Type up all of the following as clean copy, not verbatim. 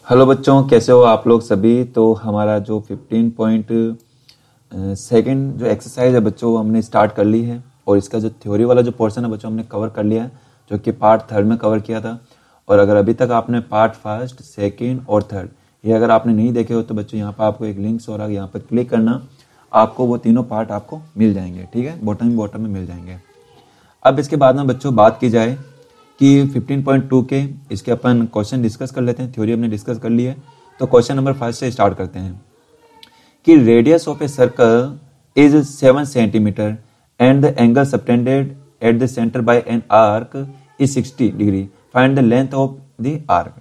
Hello बच्चों, कैसे हो आप लोग सभी। तो हमारा जो 15.2 जो एक्सरसाइज है बच्चों, वो हमने स्टार्ट कर ली है। और इसका जो थ्योरी वाला जो पोर्शन है बच्चों, हमने कवर कर लिया है, जो कि पार्ट थर्ड में कवर किया था। और अगर अभी तक आपने पार्ट फर्स्ट, सेकंड और थर्ड ये अगर आपने नहीं देखे हो तो बच्चों यहाँ पर आपको एक लिंक हो रहा है, यहाँ पर क्लिक करना, आपको वो तीनों पार्ट आपको मिल जाएंगे। ठीक है, बॉटम में मिल जाएंगे। अब इसके बाद में बच्चों बात की जाए कि 15.2 के इसके अपन क्वेश्चन डिस्कस कर लेते हैं। थ्योरी हमने डिस्कस कर ली है, तो क्वेश्चन नंबर 5 से स्टार्ट करते हैं कि radius of a circle is 7 centimetre and the angle subtended at the centre by an arc is 60 degree, find the length of the arc.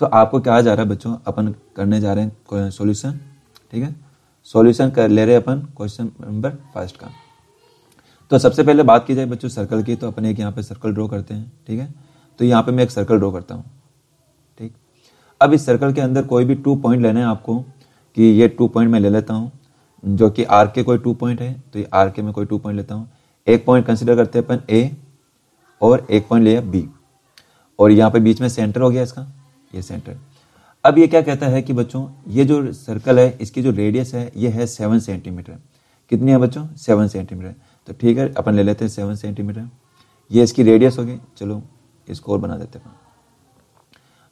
तो आपको क्या जा रहा है बच्चों, अपन करने जा रहे हैं सॉल्यूशन। ठीक है, सॉल्यूशन कर ले रहे हैं अपन क्वेश्चन नंबर 5 का। तो सबसे पहले बात की जाए बच्चों सर्कल की, तो अपन एक यहाँ पे सर्कल ड्रॉ करते हैं। ठीक है, तो यहाँ पे मैं एक सर्कल ड्रॉ करता हूँ। ठीक, अब इस सर्कल के अंदर कोई भी 2 पॉइंट लेने हैं आपको, कि ये 2 पॉइंट मैं ले लेता हूँ, जो कि आर के कोई 2 पॉइंट है, तो ये आर के में कोई 2 पॉइंट लेता हूँ। एक पॉइंट कंसिडर करते हैं अपन ए, और एक पॉइंट लिया बी, और यहाँ पे बीच में सेंटर हो गया इसका, ये सेंटर। अब ये क्या कहता है कि बच्चों ये जो सर्कल है इसकी जो रेडियस है ये है 7 सेंटीमीटर। कितनी है बच्चों, 7 सेंटीमीटर। तो ठीक है, अपन ले लेते हैं 7 सेंटीमीटर, ये इसकी रेडियस होगी। चलो इसको और बना देते हैं।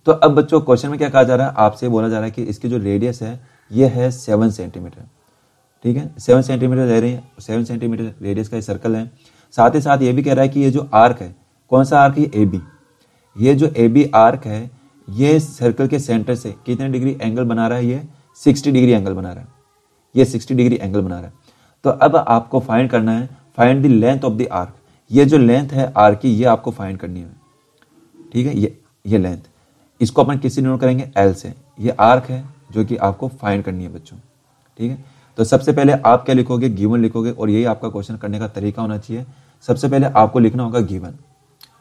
तो अब बच्चों क्वेश्चन में क्या कहा जा रहा है, आपसे बोला जा रहा है कि इसकी जो रेडियस है ये है 7 सेंटीमीटर। ठीक है, 7 सेंटीमीटर ले रहे हैं, 7 सेंटीमीटर रेडियस का ये सर्कल है। साथ ही साथ ये भी कह रहा है कि ये जो आर्क है, कौन सा आर्क है, ए बी। ये जो ए बी आर्क है ये सर्कल के सेंटर से कितने डिग्री एंगल बना रहा है, ये 60 डिग्री एंगल बना रहा है, ये 60 डिग्री एंगल बना रहा है। तो अब आपको फाइंड करना है, find the length of the arc. ये जो लेंथ है आर्क की ये आपको फाइंड करनी है। ठीक है, ये लेंथ, इसको अपन किससे डिनोट करेंगे, एल से। ये आर्क है जो कि आपको फाइंड करनी है बच्चों। ठीक है, तो सबसे पहले आप क्या लिखोगे, गिवन लिखोगे, और यही आपका क्वेश्चन करने का तरीका होना चाहिए। सबसे पहले आपको लिखना होगा गिवन।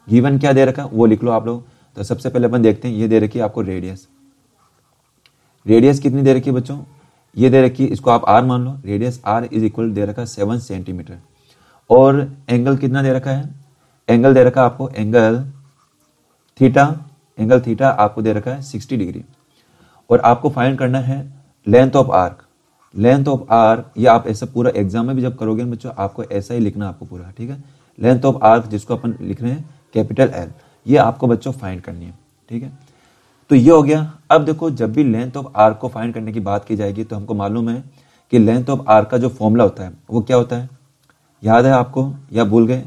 गिवन क्या दे रखा है वो लिख लो आप लोग। तो सबसे पहले अपन देखते हैं, ये दे रखी है आपको रेडियस। रेडियस कितनी दे रखी है बच्चों, ये दे रखी है, इसको आप आर मान लो। रेडियस आर इज इक्वल दे रखा है 7 सेंटीमीटर। और एंगल कितना दे रखा है, एंगल दे रखा है आपको एंगल थीटा। एंगल थीटा आपको दे रखा है 60 डिग्री। और आपको फाइंड करना है length of arc. Length of arc ये आप ऐसा पूरा एग्जाम में भी जब करोगे बच्चों आपको ऐसा ही लिखना आपको पूरा। ठीक है, लेंथ ऑफ आर्क जिसको अपन लिख रहे हैं कैपिटल एल, ये आपको बच्चों फाइंड करनी है। ठीक है, तो ये हो गया। अब देखो जब भी लेंथ ऑफ आर्क को फाइंड करने की बात की जाएगी तो हमको मालूम है कि लेंथ ऑफ आर्क का जो फॉर्मूला होता है वो क्या होता है, याद है आपको या भूल गए,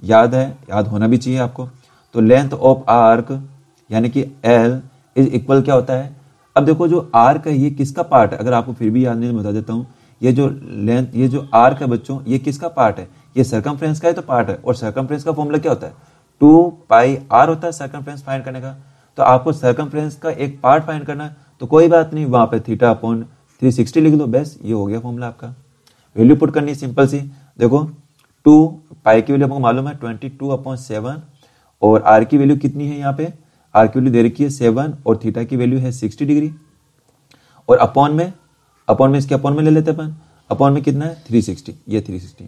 याद है, याद होना भी चाहिए आपको। तो लेंथ ऑफ आर्क यानी कि एल इज इक्वल क्या होता है। अब देखो जो आर्क है ये किसका पार्ट है, अगर आपको फिर भी याद नहीं बता देता हूँ। ये जो लेंथ, ये जो आर्क है बच्चों ये किसका पार्ट है, ये सर्कमफ्रेंस का ही तो पार्ट है। और सर्कमफ्रेंस का फॉर्मूला क्या होता है, 2 पाई आर होता है सर्कमफ्रेंस फाइंड करने का। तो आपको सर्कमफ्रेंस का एक पार्ट फाइंड करना है, तो कोई बात नहीं, वहां पे थीटा अपॉन 360 लिख दो, बस ये हो गया फॉर्मूला आपका। वैल्यू पुट करनी सिंपल सी, देखो 2 पाई की वैल्यू हमको मालूम है 22/7, और आर की वैल्यू कितनी है, यहाँ पे आर की वैल्यू दे रखी है 7 और थीटा की वैल्यू है 60 डिग्री। और अपॉन में इसके अपॉन में ले लेते अपन, अपॉन में कितना है 360, ये 360।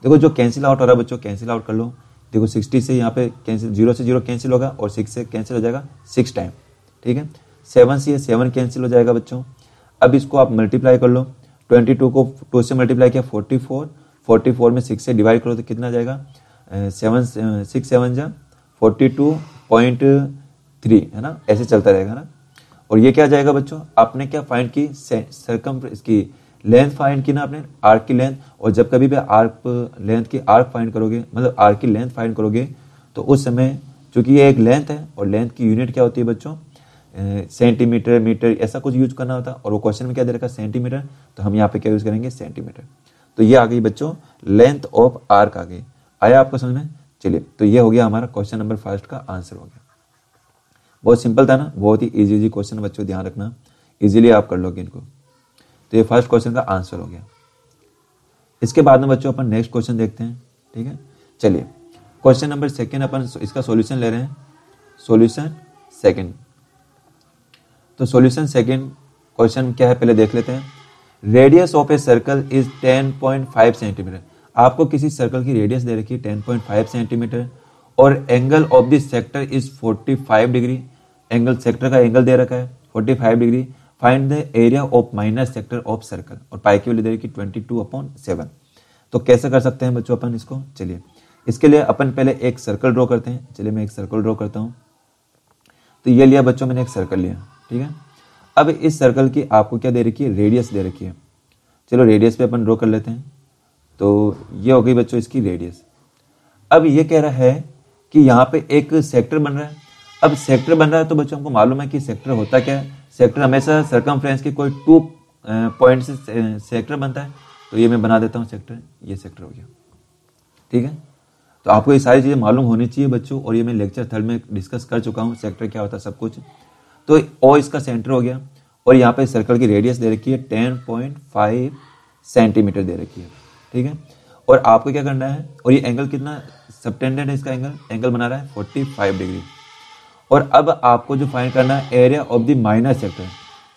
देखो जो कैंसिल आउट हो रहा है बच्चों, कैंसिल आउट कर लो। देखो 60 से यहाँ पे कैंसिल, 0 से 0 कैंसिल होगा, और 6 से कैंसिल हो जाएगा 6 टाइम। ठीक है, 7 से 7 कैंसिल हो जाएगा बच्चों। अब इसको आप मल्टीप्लाई कर लो, 22 को 2 से मल्टीप्लाई किया 44 में 6 से डिवाइड करो तो कितना जाएगा, 6 7 जा 42.3 है ना, ऐसे चलता रहेगा ना। और ये क्या जाएगा बच्चों, आपने क्या फाइंड की, इसकी लेंथ फाइंड की ना आपने, आर्क की लेंथ। और जब कभी भी आर्क लेंथ की आर्क फाइंड करोगे, मतलब आर्क की लेंथ फाइंड करोगे, तो उस समय चूंकि ये एक लेंथ है और लेंथ की यूनिट क्या होती है बच्चों, सेंटीमीटर, मीटर, ऐसा कुछ यूज करना होता है। और वो क्वेश्चन में क्या दे रखा है सेंटीमीटर, तो हम यहाँ पे क्या यूज करेंगे सेंटीमीटर। तो ये आ गई बच्चों लेंथ ऑफ आर्क आ गई। आया आपको समझ में, चलिए तो ये हो गया हमारा क्वेश्चन नंबर 5 का आंसर हो गया। बहुत सिंपल था ना, बहुत ही इजी क्वेश्चन बच्चों, ध्यान रखना इजीली आप कर लोगे इनको। तो ये फर्स्ट क्वेश्चन का आंसर हो गया। इसके बाद में बच्चों अपन नेक्स्ट क्वेश्चन देखते हैं। ठीक है, चलिए क्वेश्चन नंबर 2 अपन इसका सॉल्यूशन ले रहे हैं, सॉल्यूशन 2। तो सॉल्यूशन 2 क्वेश्चन क्या है पहले देख लेते हैं। Radius of a circle is 10.5 centimetre. आपको किसी सर्कल की रेडियस दे रखी है 10.5 सेंटीमीटर, और angle of this sector is 45 degree. Angle sector का एंगल दे रखा है 45 degree. Find the area of minor sector of circle, और पाई की वैल्यू दे रखी 22/7। तो कैसे कर सकते हैं बच्चों अपन इसको, चलिए इसके लिए अपन पहले एक सर्कल ड्रॉ करते हैं। चलिए मैं एक सर्कल ड्रॉ करता हूँ। तो ये लिया बच्चों मैंने एक सर्कल लिया, ठीक है। अब इस सर्कल की आपको क्या दे रखी है, रेडियस दे रखी है। चलो रेडियस पे अपन ड्रॉ कर लेते हैं। तो ये हो गई बच्चों इसकी रेडियस। अब ये कह रहा है कि यहाँ पे एक सेक्टर बन रहा है। अब सेक्टर बन रहा है तो बच्चों हमको मालूम है कि सेक्टर होता क्या है। सेक्टर हमेशा सर्कमफ्रेंस के कोई 2 पॉइंट से सेक्टर बनता है। तो ये मैं बना देता हूँ सेक्टर, ये सेक्टर हो गया, ठीक है। तो आपको ये सारी चीज़ें मालूम होनी चाहिए बच्चों, और ये मैं लेक्चर 3 में डिस्कस कर चुका हूँ, सेक्टर क्या होता है सब कुछ। तो ओ इसका सेंटर हो गया, और यहाँ पे सर्कल की रेडियस दे रखी है 10.5 सेंटीमीटर दे रखी है, ठीक है। और आपको क्या करना है, और ये एंगल कितना सबटेंडेड है, इसका एंगल बना रहा है 45 डिग्री। और अब आपको जो फाइंड करना है area of the minor sector,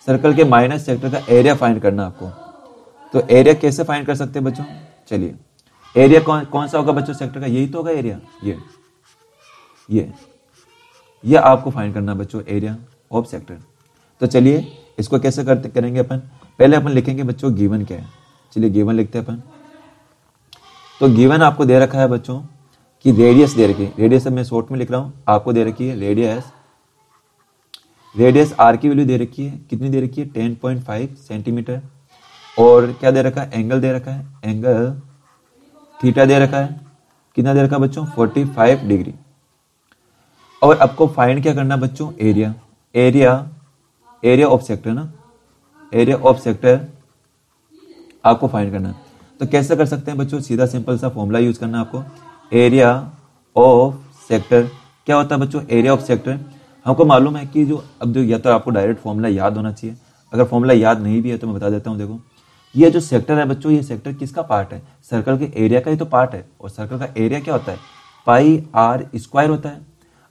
circle के माइनर सेक्टर का एरिया फाइंड करना है आपको। तो एरिया कैसे फाइंड कर सकते हैं बच्चों, चलिए एरिया कौन सा होगा बच्चों सेक्टर का, यही तो होगा एरिया, ये आपको फाइंड करना है बच्चों एरिया ऑफ सेक्टर। तो चलिए इसको कैसे करेंगे अपन, पहले अपन लिखेंगे बच्चों गिवन क्या है। चलिए गिवन लिखते हैं अपन। तो गिवन आपको दे रखा है बच्चों कि रेडियस दे रखी है, रेडियस मैं शॉर्ट में लिख रहा हूं, आपको दे रखी है रेडियस आर की वैल्यू दे रखी है, कितनी दे रखी है 10.5 सेंटीमीटर। और क्या दे रखा है, एंगल दे रखा है, एंगल थीटा दे रखा है, कितना दे रखा है बच्चों 45 डिग्री। और आपको फाइंड क्या करना है बच्चों, एरिया ऑफ सेक्टर ना, एरिया ऑफ सेक्टर आपको फाइंड करना है। तो कैसे कर सकते हैं बच्चों, सीधा सिंपल सा फॉर्मूला यूज करना है आपको। एरिया ऑफ सेक्टर क्या होता है बच्चों, एरिया ऑफ सेक्टर हमको मालूम है कि जो अब जो, या तो आपको डायरेक्ट फॉर्मूला याद होना चाहिए, अगर फॉर्मूला याद नहीं भी है तो मैं बता देता हूँ। देखो ये जो सेक्टर है बच्चों, ये सेक्टर किसका पार्ट है, सर्कल के एरिया का ही तो पार्ट है। और सर्कल का एरिया क्या होता है, पाई आर स्क्वायर होता है।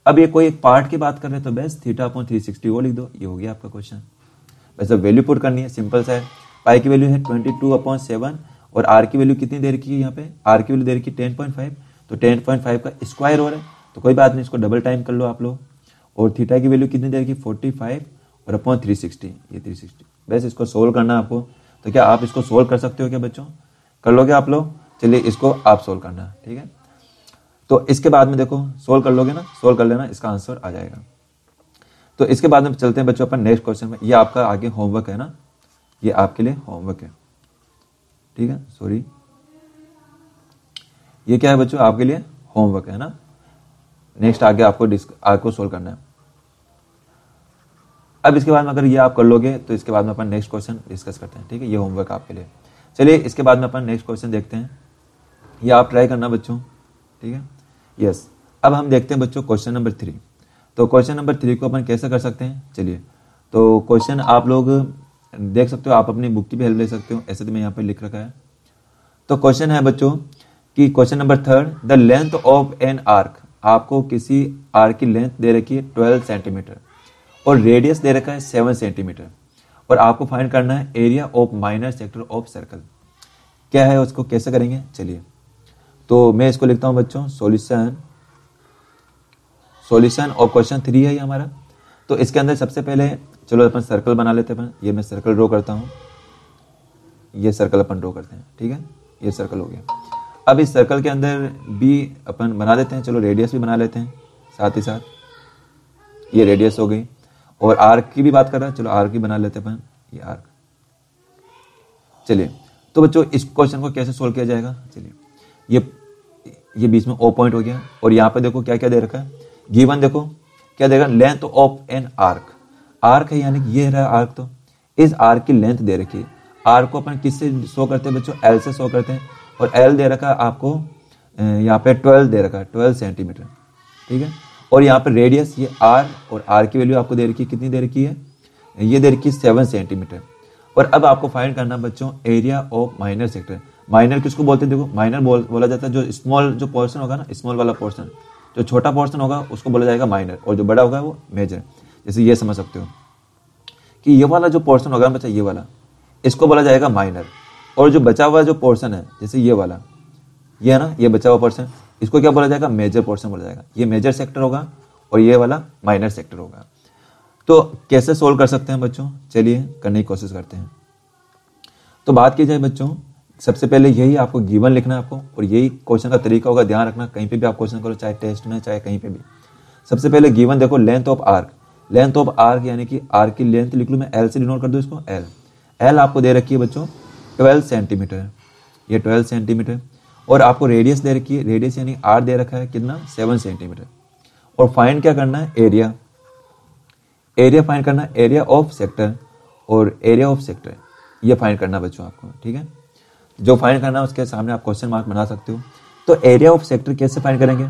अब ये कोई एक पार्ट की बात कर रहे हैं तो बस θ/360 वो लिख दो, ये हो गया आपका क्वेश्चन। वैसे वैल्यू पुट करनी है, सिंपल सा है। पाई की वैल्यू है 22/7 और आर की वैल्यू कितनी दे रखी है, यहाँ पे आर की वैल्यू दे रखी है 10.5। तो 10.5 का स्क्वायर हो रहा है, तो कोई बात नहीं, इसको डबल टाइम कर लो आप लोग। और थीटा की वैल्यू कितनी दे रखी है 45 और अपॉन 360, ये 360। बस इसको सोल्व करना है आपको। तो क्या आप इसको सोल्व कर सकते हो क्या बच्चों, कर लोगे आप लोग। चलिए इसको आप सोल्व करना है, ठीक है। तो इसके बाद में देखो सोल्व कर लोगे ना, सोल्व कर लेना, इसका आंसर आ जाएगा। तो इसके बाद में चलते हैं बच्चों अपन नेक्स्ट क्वेश्चन में। ये आपका आगे होमवर्क है ना, ये आपके लिए होमवर्क है, ठीक है। सॉरी, ये क्या है बच्चों, आपके लिए होमवर्क है ना। नेक्स्ट आगे आपको सोल्व करना है। अब इसके बाद में अगर ये आप कर लोगे तो इसके बाद में अपन नेक्स्ट क्वेश्चन डिस्कस करते हैं, ठीक है। ये होमवर्क आपके लिए। चलिए इसके बाद में अपन नेक्स्ट क्वेश्चन देखते हैं, ये आप ट्राई करना बच्चों, ठीक है। यस, अब हम देखते हैं बच्चों क्वेश्चन नंबर 3। तो क्वेश्चन नंबर 3 को अपन कैसे कर सकते हैं, चलिए। तो क्वेश्चन आप लोग देख सकते हो, आप अपनी बुक की भी हेल्प ले सकते हो, ऐसे तो मैं यहाँ पे लिख रखा है। तो क्वेश्चन है बच्चों कि question number 3, the length of an arc, आपको किसी आर्क की लेंथ दे रखी है 12 सेंटीमीटर और रेडियस दे रखा है 7 सेंटीमीटर, और आपको फाइंड करना है area of minor sector of circle. क्या है उसको कैसे करेंगे, चलिए। तो मैं इसको लिखता हूं बच्चों, सॉल्यूशन ऑफ क्वेश्चन 3 है ये हमारा। तो इसके अंदर सबसे पहले चलो अपन सर्कल बना लेते हैं। ये मैं सर्कल ड्रॉ करता हूं, ये सर्कल अपन ड्रॉ करते हैं, ठीक है। ये सर्कल हो गया। अब इस सर्कल के अंदर भी अपन बना देते हैं, चलो रेडियस भी बना लेते हैं साथ ही साथ, ये रेडियस हो गई। और आर्क की भी बात कर रहा है, चलो आर्क की बना लेते हैं अपन, ये आर्क। चलिए तो बच्चों इस क्वेश्चन को कैसे सोल्व किया जाएगा, चलिए। ये बीच में ओ पॉइंट हो गया, और यहाँ पे देखो क्या क्या दे रखा है, गिवन देखो क्या देगा, length of an arc. Arc है यानी कि ये रहा आर्क, तो इस आर्क की लेंथ दे रखी है। आर्क को अपन किससे शो करते हैं बच्चों, एल से शो करते हैं, और एल दे रखा है आपको यहाँ पे 12 दे रखा है, 12 सेंटीमीटर, ठीक है। और यहाँ पे रेडियस ये आर, और आर की वैल्यू आपको दे रखी है, कितनी दे रखी है, ये दे रखी है 7 सेंटीमीटर। और अब आपको फाइंड करना बच्चों area of minor sector. Minor किसको बोलते हैं, देखो माइनर बोला जाता है जो स्मॉल जो पोर्शन होगा ना, स्मॉल वाला पोर्शन, जो छोटा पोर्शन होगा उसको बोला जाएगा माइनर, और जो बड़ा होगा वो मेजर। जैसे ये समझ सकते हो कि ये वाला जो पोर्शन होगा बच्चा, ये वाला, इसको बोला जाएगा माइनर। और जो बचा हुआ जो पोर्शन है, जैसे ये वाला, ये है ना, ये बचा हुआ पोर्शन, इसको क्या बोला जाएगा, मेजर पोर्शन बोला जाएगा। ये मेजर सेक्टर होगा और ये वाला माइनर सेक्टर होगा। तो कैसे सोल्व कर सकते हैं बच्चों, चलिए करने की कोशिश करते हैं। तो बात की जाए बच्चों, सबसे पहले यही आपको गिवन लिखना है आपको, और यही क्वेश्चन का तरीका होगा, ध्यान रखना कहीं पे भी आप क्वेश्चन करो, चाहे टेस्ट में चाहे कहीं पे भी। सबसे पहले गिवन देखो, length of arc, length of arc यानी कि आर्क की लेंथ लिख लूँ मैं, एल से डिनोट कर दूँ इसको, एल। एल आपको दे रखी है बच्चों 12 सेंटीमीटर, ये 12 सेंटीमीटर। और आपको रेडियस दे रखी है, रेडियस यानी आर दे रखा है कितना, 7 सेंटीमीटर। और फाइंड क्या करना है, एरिया, एरिया फाइंड करना है, एरिया ऑफ सेक्टर, और एरिया ऑफ सेक्टर ये फाइंड करना बच्चों आपको, ठीक है। जो फाइंड करना है उसके सामने आप क्वेश्चन मार्क बना सकते हो। तो एरिया ऑफ सेक्टर कैसे फाइंड करेंगे,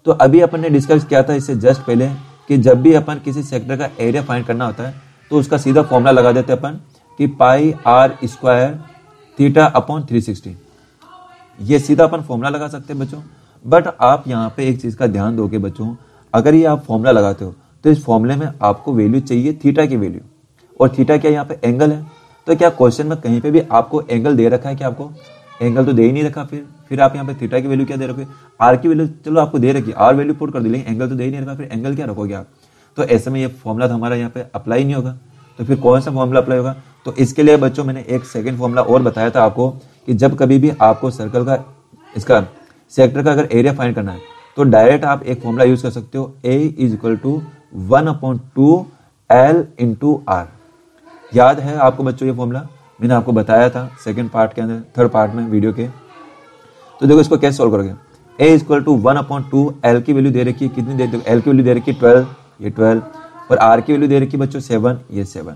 तो अभी अपन ने डिस्कस किया था इससे जस्ट पहले कि जब भी अपन किसी सेक्टर का एरिया फाइंड करना होता है तो उसका सीधा फॉर्मूला लगा देते हैं अपन कि pi r square theta upon 360, ये सीधा अपन फॉर्मूला लगा सकते हैं बच्चों। बट आप यहाँ पे एक चीज का ध्यान दोगे बच्चों, अगर ये आप फॉर्मूला लगाते हो तो इस फॉर्मूले में आपको वैल्यू चाहिए थीटा की वैल्यू, और थीटा क्या यहाँ पे एंगल है। तो क्या क्वेश्चन में कहीं पे भी आपको एंगल दे रखा है, क्या आपको एंगल तो दे ही नहीं रखा, फिर आप यहाँ पे थीटा की वैल्यू क्या दे रखोगे, आर की वैल्यू चलो आपको दे रखी, आर वैल्यू पुट कर दी, लेकिन एंगल तो दे ही नहीं रखा, फिर एंगल क्या रखोगे आप। तो ऐसे में ये फॉर्मूला तो हमारा यहाँ पे अप्लाई नहीं होगा, तो फिर कौन सा फॉर्मूला अप्लाई होगा। तो इसके लिए बच्चों मैंने एक सेकेंड फॉर्मूला और बताया था आपको कि जब कभी भी आपको सर्कल का इसका सेक्टर का अगर एरिया फाइंड करना है तो डायरेक्ट आप एक फॉर्मूला यूज कर सकते हो, A is equal to 1/2 L into R. याद है आपको बच्चों ये फॉर्मूला, मैंने आपको बताया था सेकंड पार्ट के अंदर, थर्ड पार्ट में वीडियो के। तो देखो इसको कैसे सोल्व करोगे, A इक्वल टू 1/2 L की वैल्यू दे रखी है कितनी, दे L की वैल्यू दे रखी है 12, ये 12, और R की वैल्यू दे रखी है बच्चों 7, ये 7।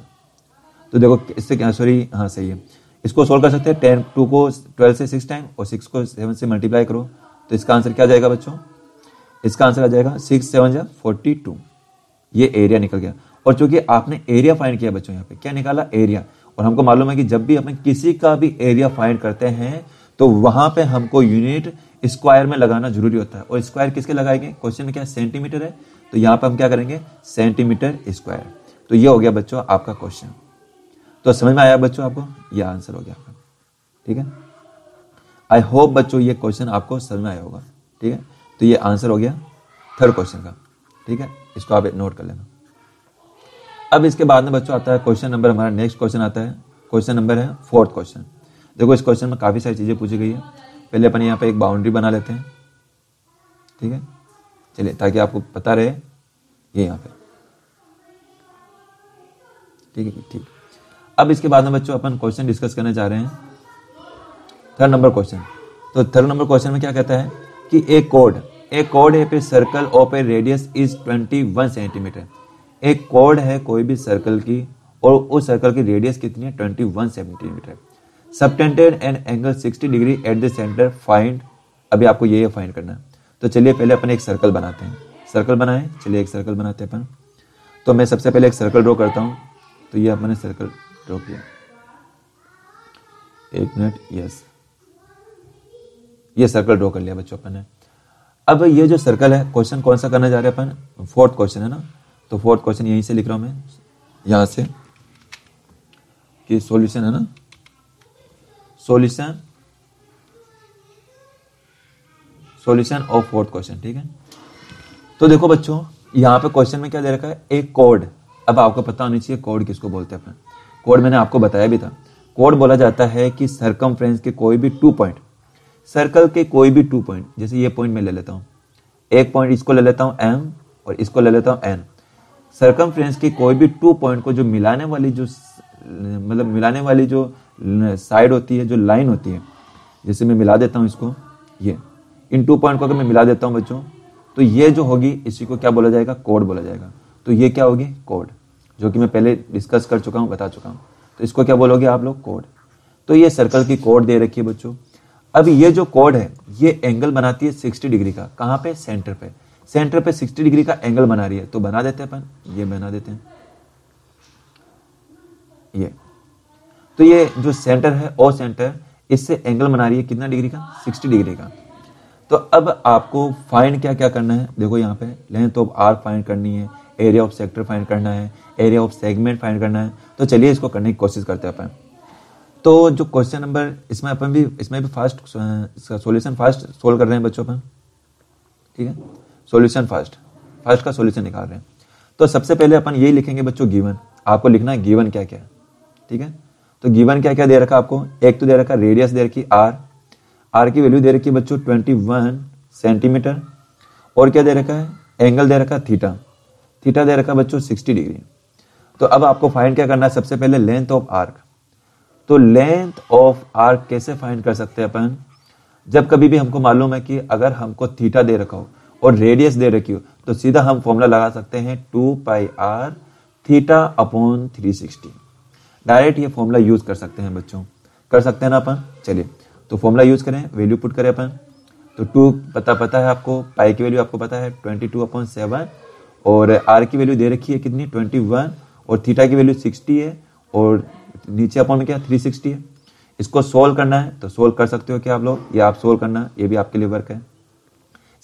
तो देखो इससे क्या, सॉरी हाँ सही है, इसको सोल्व कर सकते हैं। 2 को 12 से 6 टाइम और 6 को 7 से मल्टीप्लाई करो, तो इसका आंसर क्या जाएगा बच्चों, इसका आंसर आ जाएगा 6 7 जा 42, ये एरिया निकल गया। और चूंकि आपने एरिया फाइंड किया बच्चों, यहाँ पे क्या निकाला, एरिया। और हमको मालूम है कि जब भी अपन किसी का भी एरिया फाइंड करते हैं तो वहां पे हमको यूनिट स्क्वायर में लगाना जरूरी होता है। और स्क्वायर किसके लगाएंगे, क्वेश्चन में क्या सेंटीमीटर है, तो यहाँ पे हम क्या करेंगे, सेंटीमीटर स्क्वायर। तो ये हो गया बच्चों आपका क्वेश्चन। तो समझ में आया बच्चों आपको, ये आंसर हो गया आपका, ठीक है। आई होप बच्चों ये क्वेश्चन आपको समझ में आया होगा, ठीक है। तो ये आंसर हो गया थर्ड क्वेश्चन का, ठीक है, इसको आप नोट कर लेना। अब इसके बाद में बच्चों आता है क्वेश्चन नंबर, हमारा नेक्स्ट क्वेश्चन आता है, क्वेश्चन नंबर है फोर्थ क्वेश्चन। देखो इस क्वेश्चन में काफी सारी चीजें पूछी गई है। पहले अपन यहाँ पे एक बाउंड्री बना लेते हैं, ठीक है, चलिए ताकि आपको पता रहे ये यहाँ पे, ठीक है, ठीक। अब इसके बाद में बच्चों अपन क्वेश्चन डिस्कस करने जा रहे हैं थर्ड नंबर क्वेश्चन। तो थर्ड नंबर क्वेश्चन में क्या कहता है कि एक कोड है पे circle of A radius is 21 centimetre. एक कोड है कोई भी सर्कल की और उस सर्कल की रेडियस कितनी है, 21 centimetre. Subtended and angle 60 degree at the centre find. अभी आपको ये फाइंड करना है। तो चलिए पहले अपन एक सर्कल बनाते हैं, सर्कल बनाएं, चलिए एक सर्कल बनाते हैं अपन। तो मैं सबसे पहले एक सर्कल ड्रॉ करता हूं। तो ये अपने सर्कल ड्रॉ किया, एक मिनट, यस, ये सर्कल ड्रॉ कर लिया बच्चों अपन ने। अब ये जो सर्कल है, क्वेश्चन कौन सा करने जा रहे हैं अपन, फोर्थ क्वेश्चन है ना। तो फोर्थ क्वेश्चन यहीं से लिख रहा हूं मैं, यहां से कि सॉल्यूशन है ना, सॉल्यूशन ऑफ फोर्थ क्वेश्चन, ठीक है। तो देखो बच्चों यहां पे क्वेश्चन में क्या दे रखा है, एक कोड। अब आपको पता होनी चाहिए कोड किसको बोलते हैं अपन। कोड मैंने आपको बताया भी था, कोड बोला जाता है कि सर्कमफ्रेंस के कोई भी 2 पॉइंट, सर्कल के कोई भी 2 पॉइंट, जैसे ये पॉइंट मैं ले लेता हूं, एक पॉइंट इसको ले लेता हूं M और इसको ले लेता हूं N। सर्कमफ्रेंस के कोई भी 2 पॉइंट को जो मिलाने वाली जो साइड होती है, जो लाइन होती है, जैसे मैं मिला देता हूं इसको, ये इन 2 पॉइंट को अगर मैं मिला देता हूं बच्चों, तो ये जो होगी इसी को क्या बोला जाएगा, कोड बोला जाएगा। तो ये क्या होगी, कोड, जो कि मैं पहले डिस्कस कर चुका हूं, बता चुका हूं। तो इसको क्या बोलोगे आप लोग, कोड। तो ये सर्कल की कोड दे रखी है बच्चों। अब ये जो कोड है ये एंगल बनाती है 60 डिग्री का, कहां पे, सेंटर पे। सेंटर पे 60 डिग्री का एंगल बना रही है, तो बना देते हैं अपन, ये बना देते हैं ये। तो ये जो सेंटर है और सेंटर, इससे एंगल बना रही है कितना डिग्री का, 60 डिग्री का। तो अब आपको फाइंड क्या क्या करना है, देखो यहाँ पे लेंथ ऑफ आर्क फाइंड करनी है, एरिया ऑफ सेक्टर फाइंड करना है, एरिया ऑफ सेगमेंट फाइंड करना है। तो चलिए इसको करने की कोशिश करते हैं अपन। तो जो क्वेश्चन नंबर, इसमें भी फास्ट सॉल्यूशन फास्ट सोल्व कर रहे हैं बच्चों अपन, ठीक है। सॉल्यूशन फास्ट का सॉल्यूशन निकाल रहे हैं। तो सबसे पहले अपन यही लिखेंगे बच्चों, गिवन। आपको लिखना है गिवन क्या क्या है, ठीक है। तो गिवन क्या क्या दे रखा आपको, एक तो दे रखा रेडियस दे रखी आर की वैल्यू दे रखी है बच्चों 21 सेंटीमीटर, और क्या दे रखा है, एंगल दे रखा थीटा दे रखा बच्चों 60 डिग्री। तो अब आपको फाइंड क्या करना है, सबसे पहले लेंथ ऑफ आर्क। तो लेंथ ऑफ आर्क कैसे फाइंड कर सकते हैं अपन, जब कभी भी हमको मालूम है कि अगर हमको थीटा दे रखा हो और रेडियस दे रखी हो, तो सीधा हम फॉर्मूला लगा सकते हैं 2πr थीटा अपॉन 360। डायरेक्ट ये फॉर्मूला यूज कर सकते हैं बच्चों, कर सकते हैं ना अपन। चलिए तो फॉर्मूला यूज करें, वैल्यू पुट करें अपन। तो 2 पता है आपको, पाई की वैल्यू आपको पता है 22/7, और आर की वैल्यू दे रखी है कितनी 21, और थीटा की वैल्यू 60 है, और नीचे अपॉन में क्या 360 है। इसको सोल्व करना है तो सोल्व कर सकते हो क्या आप लोग, ये आप सोल्व करना, ये भी आपके लिए वर्क है।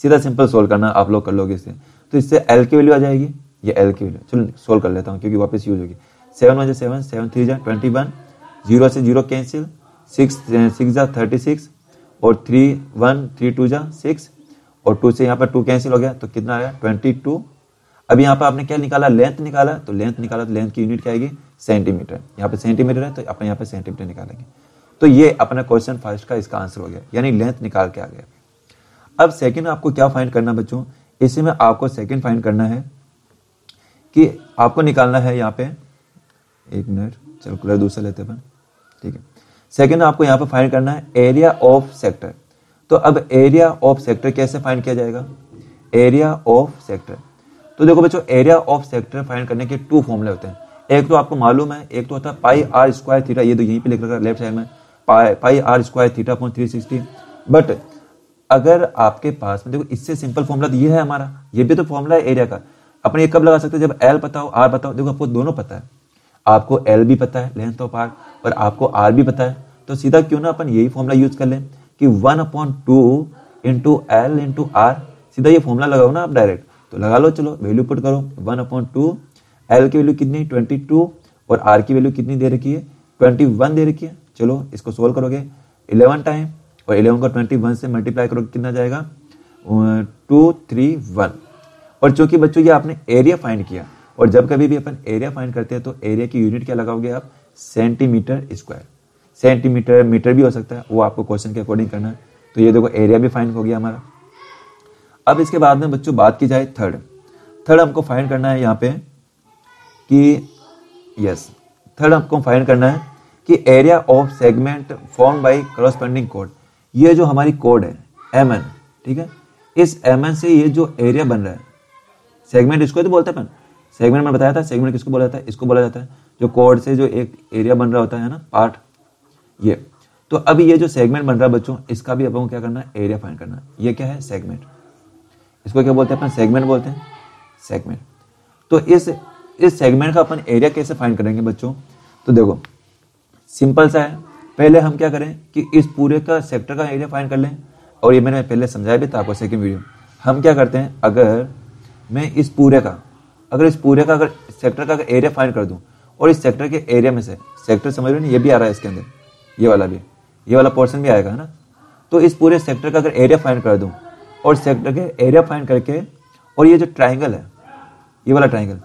सीधा सिंपल सोल्व करना, आप लोग कर लोगे इससे। तो इससे एल की वैल्यू आ जाएगी, ये एल की वैल्यू, चलो सोल्व कर लेता हूँ क्योंकि वापस यूज होगी। 7 1 7, 7 3 21, 0 से 0 कैंसिल, 6 6 36, और 3 1 3 2 6, और 2 से यहाँ पर 2 कैंसिल हो गया, तो कितना आया 22। अब यहाँ पर आपने क्या निकाला, लेंथ निकाला, तो लेंथ की यूनिट क्या आएगी, सेंटीमीटर। यहाँ पे सेंटीमीटर है तो अपन यहाँ पे सेंटीमीटर निकालेंगे। तो ये अपना क्वेश्चन फर्स्ट का इसका आंसर हो गया, यानी लेंथ निकाल के आ गया। अब सेकंड आपको क्या फाइंड करना बच्चों, इसी में आपको सेकंड फाइंड करना है कि आपको निकालना है यहाँ पे, एक मिनट चलो कलर दूसरा लेते हैं, ठीक है। सेकंड आपको यहाँ पे फाइंड करना है एरिया ऑफ सेक्टर। तो अब एरिया ऑफ सेक्टर कैसे फाइंड किया जाएगा, एरिया ऑफ सेक्टर। तो देखो बच्चों, एरिया ऑफ सेक्टर फाइंड करने के 2 फॉर्मूले होते हैं। एक तो आपको मालूम है, एक तो होता है पाई आर स्क्वायर थीटा, ये तो यहीं पे लिख रखा है लेफ्ट साइड में, pi r square theta upon 360। But अगर आपके पास में देखो, इससे सिंपल फॉर्मूला तो ये है हमारा, ये भी तो फॉर्मूला है एरिया का। अपन ये कब लगा सकते हैं, जब एल पता हो आर पता हो। देखो आपको दोनों पता है, आपको एल भी पता है लेंथ ऑफ आर, और आपको आर भी पता है। तो सीधा क्यों ना अपन यही फॉर्मूला यूज कर लें कि 1/2 इंटू एल इंटू आर। सीधा ये फॉर्मूला लगाओ ना आप डायरेक्ट, तो लगा लो, चलो वैल्यू पुट करो 1/2, एल की वैल्यू कितनी 22, और आर की वैल्यू कितनी दे रखी है 21 दे रखी है। चलो इसको सोल्व करोगे 11 टाइम, और 11 को 21 से मल्टीप्लाई करोगे कितना जाएगा 231। और चूंकि बच्चों ये आपने एरिया फाइंड किया, और जब कभी भी अपन एरिया फाइंड करते हैं तो एरिया की यूनिट क्या लगाओगे आप, सेंटीमीटर स्क्वायर। सेंटीमीटर मीटर भी हो सकता है, वो आपको क्वेश्चन के अकॉर्डिंग करना है। तो ये देखो एरिया भी फाइंड हो गया हमारा। अब इसके बाद में बच्चों बात की जाए थर्ड हमको फाइंड करना है यहाँ पे कि थर्ड हमको फाइंड करना है कि area of segment form by corresponding code. ये जो हमारी कोड है mn, ठीक है, इस mn से ये जो एरिया बन रहा है, सेगमेंट इसको तो बोलते हैं अपन, सेगमेंट में बताया था, सेगमेंट किसको बोला जाता है, इसको बोला जाता है जो कोड से जो एक एरिया बन रहा होता है ना, पार्ट ये। तो अभी ये जो सेगमेंट बन रहा है बच्चों, इसका भी अपन को क्या करना है, एरिया फाइंड करना है। ये क्या है, सेगमेंट, इसको क्या बोलते हैं अपन, सेगमेंट बोलते हैं, सेगमेंट। तो इस सेगमेंट का अपन एरिया कैसे फाइंड करेंगे बच्चों, तो देखो सिंपल सा है। पहले हम क्या करें कि इस पूरे का सेक्टर का एरिया फाइंड कर लें, और ये मैंने पहले समझाया भी था आपको सेकंड वीडियो। हम क्या करते हैं, अगर मैं इस पूरे का अगर सेक्टर का एरिया फाइंड कर दूं, और इस सेक्टर के एरिया में से, सेक्टर समझ रहे हो ना, ये भी आ रहा है इसके अंदर, ये वाला पोर्शन भी आएगा, है ना। तो इस पूरे सेक्टर का अगर एरिया फाइंड कर दूं, और सेक्टर के एरिया फाइंड करके, और ये जो ट्राइंगल है, ये वाला ट्राइंगल,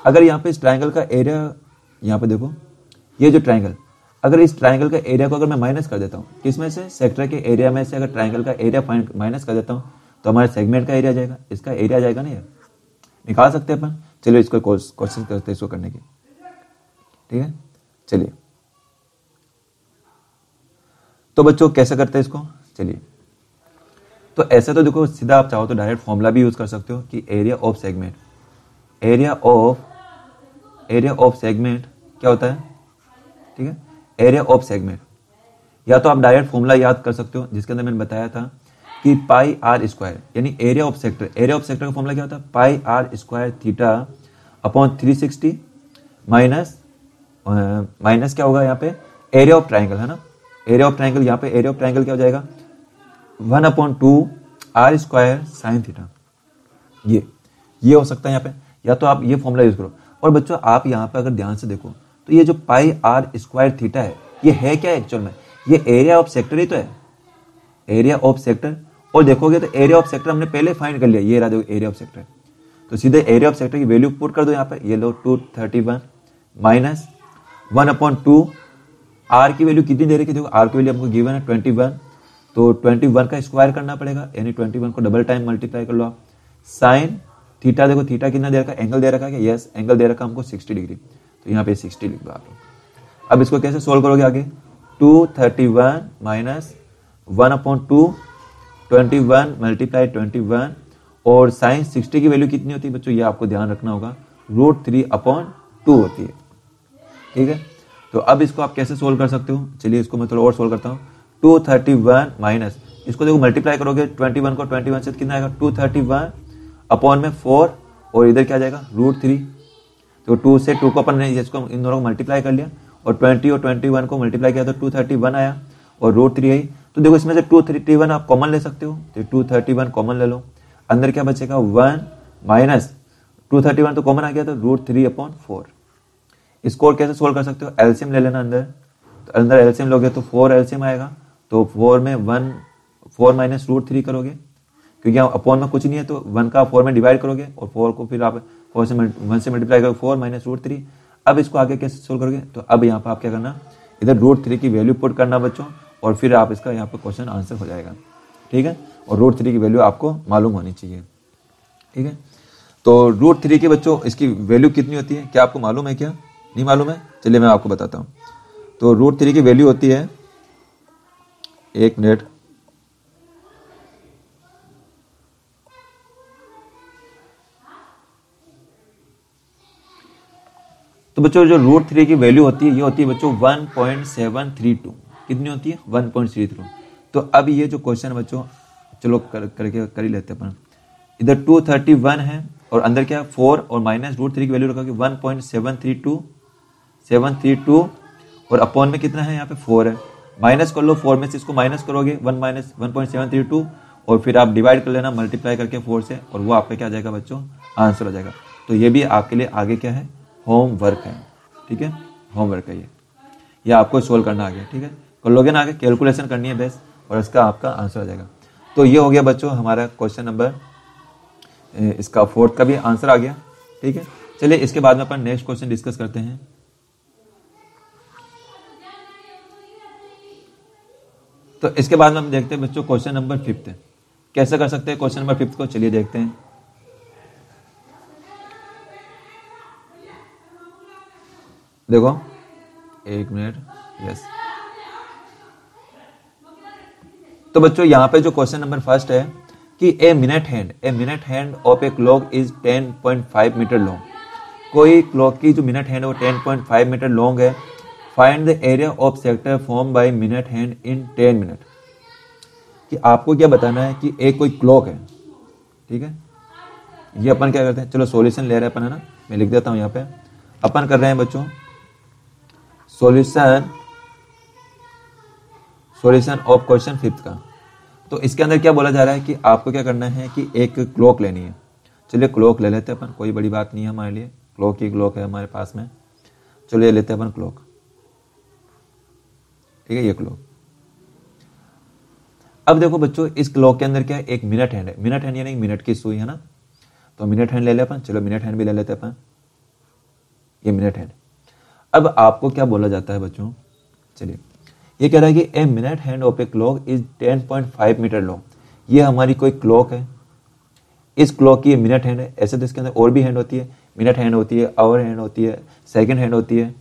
अगर यहाँ पे इस ट्राइंगल का एरिया, यहाँ पे देखो ये जो ट्राइंगल, अगर इस ट्राइंगल का एरिया को अगर मैं माइनस कर देता हूँ, किसमें से, सेक्टर के एरिया में से अगर ट्राइंगल का एरिया माइनस कर देता हूँ, तो हमारे सेगमेंट का एरिया जाएगा, इसका एरिया जाएगा ना, ये निकाल सकते हैं अपन। चलिए इसको क्वेश्चन करते हैं इसको करने की, ठीक है। चलिए तो बच्चों कैसे करते हैं इसको, चलिए। तो ऐसे तो देखो सीधा आप चाहो तो डायरेक्ट फॉर्मूला भी यूज कर सकते हो कि एरिया ऑफ सेगमेंट क्या होता है, ठीक है, एरिया ऑफ सेगमेंट। या तो आप डायरेक्ट फॉर्मूला याद कर सकते हो, जिसके अंदर मैंने बताया था कि पाई आर स्क्वायर, यानी एरिया ऑफ सेक्टर का फॉर्मूला क्या होता है, pi r square theta upon 360 minus क्या होगा यहाँ पे, एरिया ऑफ ट्राइंगल, है ना। एरिया ऑफ ट्राइंगल, यहाँ पे एरिया ऑफ ट्राइंगल क्या हो जाएगा 1/2 आर स्क्वायर साइन थीटा। ये हो सकता है यहाँ पे, या तो आप ये फॉर्मूला यूज करो। और बच्चों आप यहाँ पे अगर ध्यान से देखो, तो ये जो पाई आर स्क्वायर थीटा है, ये है क्या एक्चुअल में, ये एरिया ऑफ सेक्टर ही तो है, एरिया ऑफ सेक्टर। और देखोगे तो एरिया ऑफ सेक्टर हमने पहले फाइंड कर लिया, ये रहा देखो एरिया ऑफ सेक्टर। तो सीधे एरिया ऑफ सेक्टर की वैल्यू पुट कर दो यहाँ पे, ये लो 231 माइनस 1/2, आर की वैल्यू कितनी दे रही है, देखो आर की वैल्यू हमको गिवन है 21, तो 21 का स्क्वायर करना पड़ेगा, यानी 21 को डबल टाइम मल्टीप्लाई कर लो आप। साइन थीटा, देखो थीटा कितना दे रखा है, एंगल दे रखा है, यस एंगल दे रखा है हमको 60 डिग्री, तो यहाँ पे 60 लिख दो आप लोग। अब इसको कैसे सोल्व करोगे आगे, 231 माइनस 1/2, 21 मल्टीप्लाई 21, और साइन 60 की वैल्यू कितनी होती है बच्चों, ये आपको ध्यान रखना होगा, √3/2 होती है, ठीक है। तो अब इसको आप कैसे सोल्व कर सकते हो, चलिए इसको मैं थोड़ा और सोल्व करता हूँ। 231 माइनस, इसको देखो मल्टीप्लाई करोगे 21 को 21 से कितना आएगा, 231/4, और इधर क्या जाएगा √3, तो 2 से 2 को अपन इसको इन दोनों को मल्टीप्लाई कर लिया, और 20 और 21 को मल्टीप्लाई किया तो 231 आया, और √3 आई। तो देखो इसमें से 231 आप कॉमन ले सकते हो, तो 231 कॉमन ले लो, अंदर क्या बचेगा 1 माइनस 231 तो कॉमन आ गया, तो √3/4। इसको और कैसे सोल्व कर सकते हो, एलसीएम ले लेना अंदर, तो अंदर एलसीएम लोगे तो 4 एलसीएम आएगा, तो 4 में 4 माइनस √3 करोगे, क्योंकि यहाँ अपॉन में कुछ नहीं है, तो 1 का 4 में डिवाइड करोगे, और 4 को फिर आप 1 से मल्टीप्लाई करोगे, 4 माइनस √3। अब इसको आगे कैसे सोल्व करोगे, तो अब यहाँ पर आप क्या करना, इधर √3 की वैल्यू पुट करना बच्चों, और फिर आप इसका यहाँ पर क्वेश्चन आंसर हो जाएगा, ठीक है। और √3 की वैल्यू आपको मालूम होनी चाहिए, ठीक है। तो √3 की बच्चों इसकी वैल्यू कितनी होती है, क्या आपको मालूम है, क्या नहीं मालूम है, चलिए मैं आपको बताता हूँ। तो √3 की वैल्यू होती है, एक मिनट, तो बच्चों जो √3 की वैल्यू होती है, ये होती है बच्चों 1.732, कितनी होती है 1.32। तो अब ये जो क्वेश्चन है बच्चों, चलो कर ही लेते हैं अपन, इधर 231 है, और अंदर क्या 4 और माइनस √3 की वैल्यू रखोगे 1.732, और अपॉन में कितना है यहाँ पे 4 है, माइनस कर लो, 4 में से इसको माइनस करोगे 1 माइनस 1.732, और फिर आप डिवाइड कर लेना मल्टीप्लाई करके 4 से, और वो आपका क्या आ जाएगा बच्चों, आंसर हो जाएगा। तो ये भी आपके लिए आगे क्या है, होमवर्क है, ठीक है, होमवर्क है ये आपको सोल्व करना आगे, ठीक है, कर लोगे ना, आगे कैलकुलेशन करनी है बेस, और इसका आपका आंसर आ जाएगा। तो ये हो गया बच्चों हमारा क्वेश्चन नंबर, इसका 4th का भी आंसर आ गया, ठीक है। चलिए इसके बाद में अपन नेक्स्ट क्वेश्चन डिस्कस करते हैं। तो इसके बाद में हम देखते हैं बच्चों क्वेश्चन नंबर 5th, कैसे कर सकते हैं क्वेश्चन नंबर 5th को, चलिए देखते हैं। देखो एक मिनट, यस, तो बच्चों यहाँ पे जो क्वेश्चन नंबर 1 है कि a minute hand of a clock is 10.5 metre long, कोई क्लॉक की जो मिनट हैंड है वो 10.5 मीटर लॉन्ग है, find the area of sector form by minute hand in 10 minute. कि आपको क्या बताना है कि एक कोई क्लॉक है, ठीक है, ये अपन क्या करते हैं, चलो सॉल्यूशन ले रहे हैं अपन, है ना, मैं लिख देता हूं यहाँ पे, अपन कर रहे हैं बच्चों सॉल्यूशन ऑफ क्वेश्चन 5th का। तो इसके अंदर क्या बोला जा रहा है कि आपको क्या करना है कि एक क्लॉक लेनी है, चलिए क्लॉक ले लेते हैं अपन, कोई बड़ी बात नहीं है हमारे लिए, क्लॉक ही क्लॉक है हमारे पास में, चलिए लेते हैं अपन क्लॉक, ठीक है, ये क्लॉक। अब देखो बच्चों इस क्लॉक के अंदर क्या है, एक मिनट हैंड है, मिनट हैंड यानी मिनट की सुई है ना, तो मिनट हैंड ले ले अपन, चलो मिनट हैंड भी ले लेते हैं अपन, ये मिनट हैंड। अब आपको क्या बोला जाता है बच्चों, चलिए ये कह रहा है कि a minute hand of a clock is 10.5 metre long, ये हमारी कोई क्लॉक है, इस क्लॉक की मिनट हैंड है, ऐसे तो इसके अंदर और भी हैंड होती है, मिनट हैंड होती है, आवर हैंड होती है, सेकंड हैंड होती है।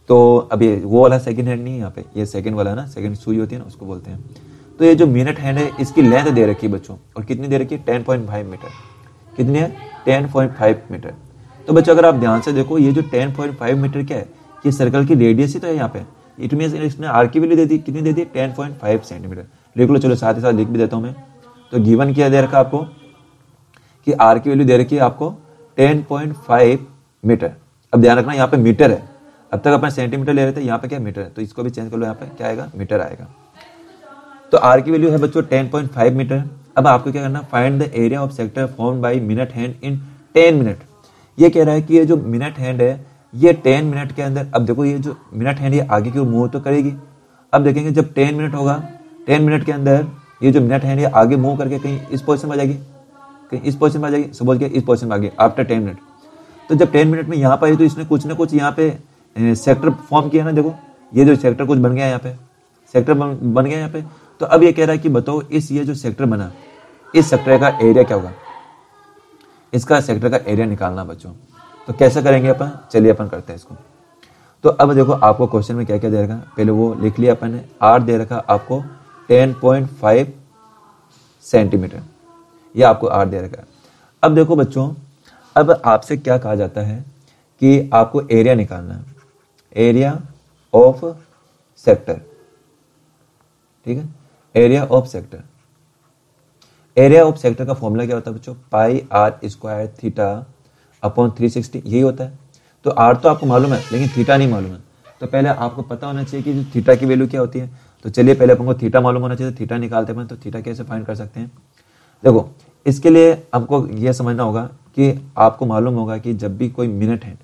तो अब ये वो वाला सेकंड हैंड नहीं है यहाँ पे, ये सेकंड वाला है ना, सेकंड सुई होती है ना, उसको बोलते हैं। तो ये जो मिनट हैंड है इसकी लेंथ दे रखी है बच्चों, और कितनी दे रखी है 10.5 मीटर, कितनी है 10.5 मीटर। तो बच्चों अगर आप ध्यान से देखो ये जो 10.5 मीटर क्या है, ये सर्कल की रेडियस ही तो है यहाँ पे, इट मींस इसने आर की वैल्यू दे दी, कितनी दे दी 10.5 सेंटीमीटर, लिख लो, चलो साथ ही साथ लिख भी देता हूँ मैं। तो गिवन क्या दे रखा आपको कि आर की वैल्यू दे रखी है आपको 10.5 मीटर। अब ध्यान रखना यहाँ पे मीटर है, अब तक अपन सेंटीमीटर ले रहे थे, यहाँ पे क्या मीटर है, तो इसको भी चेंज कर लो, यहाँ पे क्या आएगा मीटर आएगा। तो आर की वैल्यू है बच्चों 10.5 मीटर। अब आपको क्या करना, find the area of sector form by minute hand in 10 minute. ये कह रहा है कि ये जो मिनट हैंड है ये 10 मिनट के अंदर, अब देखो ये जो मिनट हैंड ये आगे की ओर मूव तो करेगी, अब देखेंगे जब 10 मिनट होगा, 10 मिनट के अंदर ये जो मिनट हैंड ये आगे मूव करके कहीं इस पोजीशन में आ जाएगी, इस पोजीशन में आ जाएगी, सपोज किया इस पोजीशन में आ गई आफ्टर 10 मिनट। तो जब 10 मिनट में यहाँ पर आई तो इसने कुछ ना कुछ यहाँ पे सेक्टर फॉर्म किया ना, देखो ये जो सेक्टर कुछ बन गया यहाँ पे, सेक्टर बन गया यहाँ पे। तो अब ये कह रहा है कि बताओ इस ये जो सेक्टर बना, इस सेक्टर का एरिया क्या होगा, इसका सेक्टर का एरिया निकालना बच्चों। तो कैसे करेंगे अपन, चलिए अपन करते हैं इसको। तो अब देखो आपको क्वेश्चन में क्या क्या दे रखा, पहले वो लिख लिया अपन ने। आर दे रखा आपको 10.5 सेंटीमीटर, ये आपको आर दे रखा है। अब देखो बच्चों, अब आपसे क्या कहा जाता है कि आपको एरिया निकालना है, एरिया ऑफ सेक्टर, ठीक है, area of sector. Area of sector का फॉर्मूला क्या होता है बच्चों, पाई आर स्क्वायर थीटा अपॉन 360, यही होता है। तो आर तो आपको मालूम है लेकिन थीटा नहीं मालूम है, तो पहले आपको पता होना चाहिए कि जो थीटा की वैल्यू क्या होती है। तो चलिए पहले अपन को थीटा मालूम होना चाहिए, तो थीटा निकालते हैं। तो थीटा कैसे फाइंड कर सकते हैं, देखो इसके लिए हमको यह समझना होगा कि आपको मालूम होगा कि जब भी कोई मिनट हैंड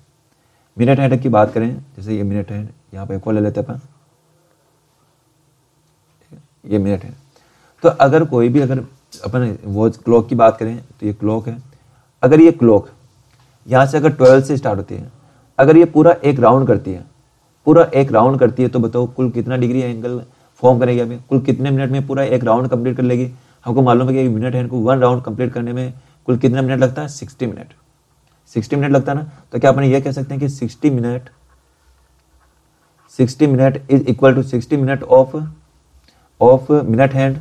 की बात करें, जैसे ये मिनट हैंड, यहाँ पे एक और ले लेते हैं अपन, ये मिनट है। तो अगर कोई भी, अगर अपन वो क्लॉक की बात करें तो ये क्लॉक है। अगर ये क्लॉक यहाँ से अगर 12 से स्टार्ट होती है, अगर ये पूरा एक राउंड करती है, तो बताओ कुल कितना डिग्री एंगल फॉर्म करेगी, अभी कुल कितने मिनट में पूरा एक राउंड कंप्लीट कर लेगी। हमको मालूम है कि मिनट हैंड को 1 राउंड कंप्लीट करने में कुल कितना मिनट लगता है, 60 मिनट, 60 मिनट लगता है ना। तो क्या अपन ये कह सकते हैं कि 60 minute is equal to 60 minute of minute hand,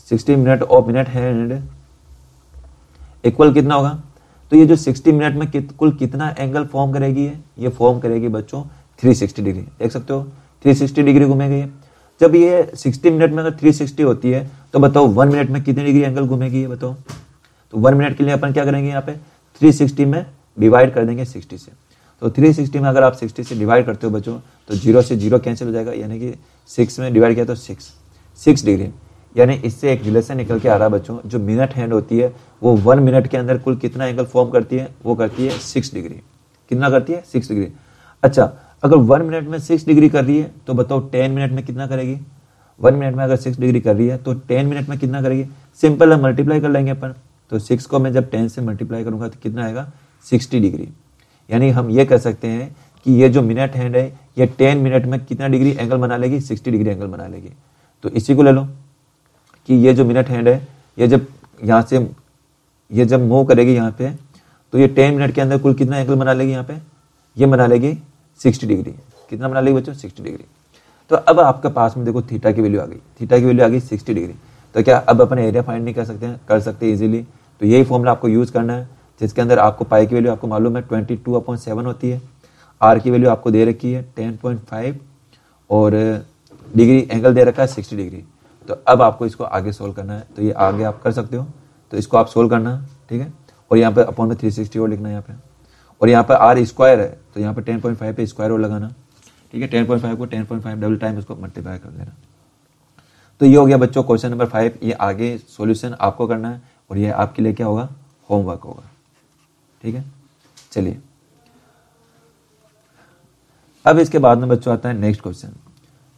60 minute of minute hand equal कितना होगा। तो ये जो 60 मिनट में कुल कितना एंगल फॉर्म करेगी, ये फॉर्म करेगी बच्चों 360 डिग्री, देख सकते हो 360 डिग्री घूमेगी ये। जब ये 60 मिनट में अगर 360 होती है तो बताओ 1 मिनट में कितनी डिग्री एंगल घूमेगी ये बताओ। तो 1 मिनट के लिए अपन क्या करेंगे, यहाँ पे 360 में डिवाइड कर देंगे 60 से। तो 360 में अगर आप 60 से डिवाइड करते हो बच्चों तो 0 से 0 कैंसिल हो जाएगा, यानी कि 6 में डिवाइड किया तो 6 डिग्री। यानी इससे एक रिलेशन निकल के आ रहा है बच्चों, जो मिनट हैंड होती है वो 1 मिनट के अंदर कुल कितना एंगल फॉर्म करती है, वो करती है 6 डिग्री। कितना करती है, 6 डिग्री। अच्छा, अगर 1 मिनट में 6 डिग्री कर रही है तो बताओ 10 मिनट में कितना करेगी। 1 मिनट में अगर 6 डिग्री कर रही है तो 10 मिनट में कितना करेगी, सिंपल है, मल्टीप्लाई कर लेंगे अपन। तो 6 को मैं जब 10 से मल्टीप्लाई करूंगा तो कितना आएगा, 60 डिग्री। यानी हम ये कह सकते हैं कि ये जो मिनट हैंड है ये 10 मिनट में कितना डिग्री एंगल बना लेगी, 60 डिग्री एंगल बना लेगी। तो इसी को ले लो कि ये जो मिनट हैंड है ये जब यहाँ से ये जब मूव करेगी यहाँ पे तो ये 10 मिनट के अंदर कुल कितना एंगल बना लेगी, यहाँ पे ये बना लेगी 60 डिग्री। कितना बना लेगी बच्चों, 60 डिग्री। तो अब आपके पास में देखो थीटा की वैल्यू आ गई, थीटा की वैल्यू आ गई 60 डिग्री। तो क्या अब अपन एरिया फाइंड नहीं कर सकते हैं, कर सकते हैं इजीली। तो यही फॉर्मूला आपको यूज करना है, जिसके अंदर आपको पाई की वैल्यू आपको मालूम है 22/7 होती है, आर की वैल्यू आपको दे रखी है 10.5 और डिग्री एंगल दे रखा है 60 डिग्री। तो अब आपको इसको आगे सोल्व करना है, तो ये आगे आप कर सकते हो। तो इसको आप सोल्व करना, ठीक है। और यहाँ पे अपॉन में 360 और लिखना है यहाँ पे, और यहाँ पे आर स्क्वायर है तो यहाँ पे 10.5 पे स्क्वायर और लगाना, ठीक है। 10.5 को 10.5 डबल टाइम इसको मल्टीप्लाई कर देना। तो ये हो गया बच्चों क्वेश्चन नंबर 5। ये आगे सॉल्यूशन आपको करना है और ये आपके लिए क्या होगा, होमवर्क होगा, ठीक है। चलिए अब इसके बाद में बच्चों आता है नेक्स्ट क्वेश्चन।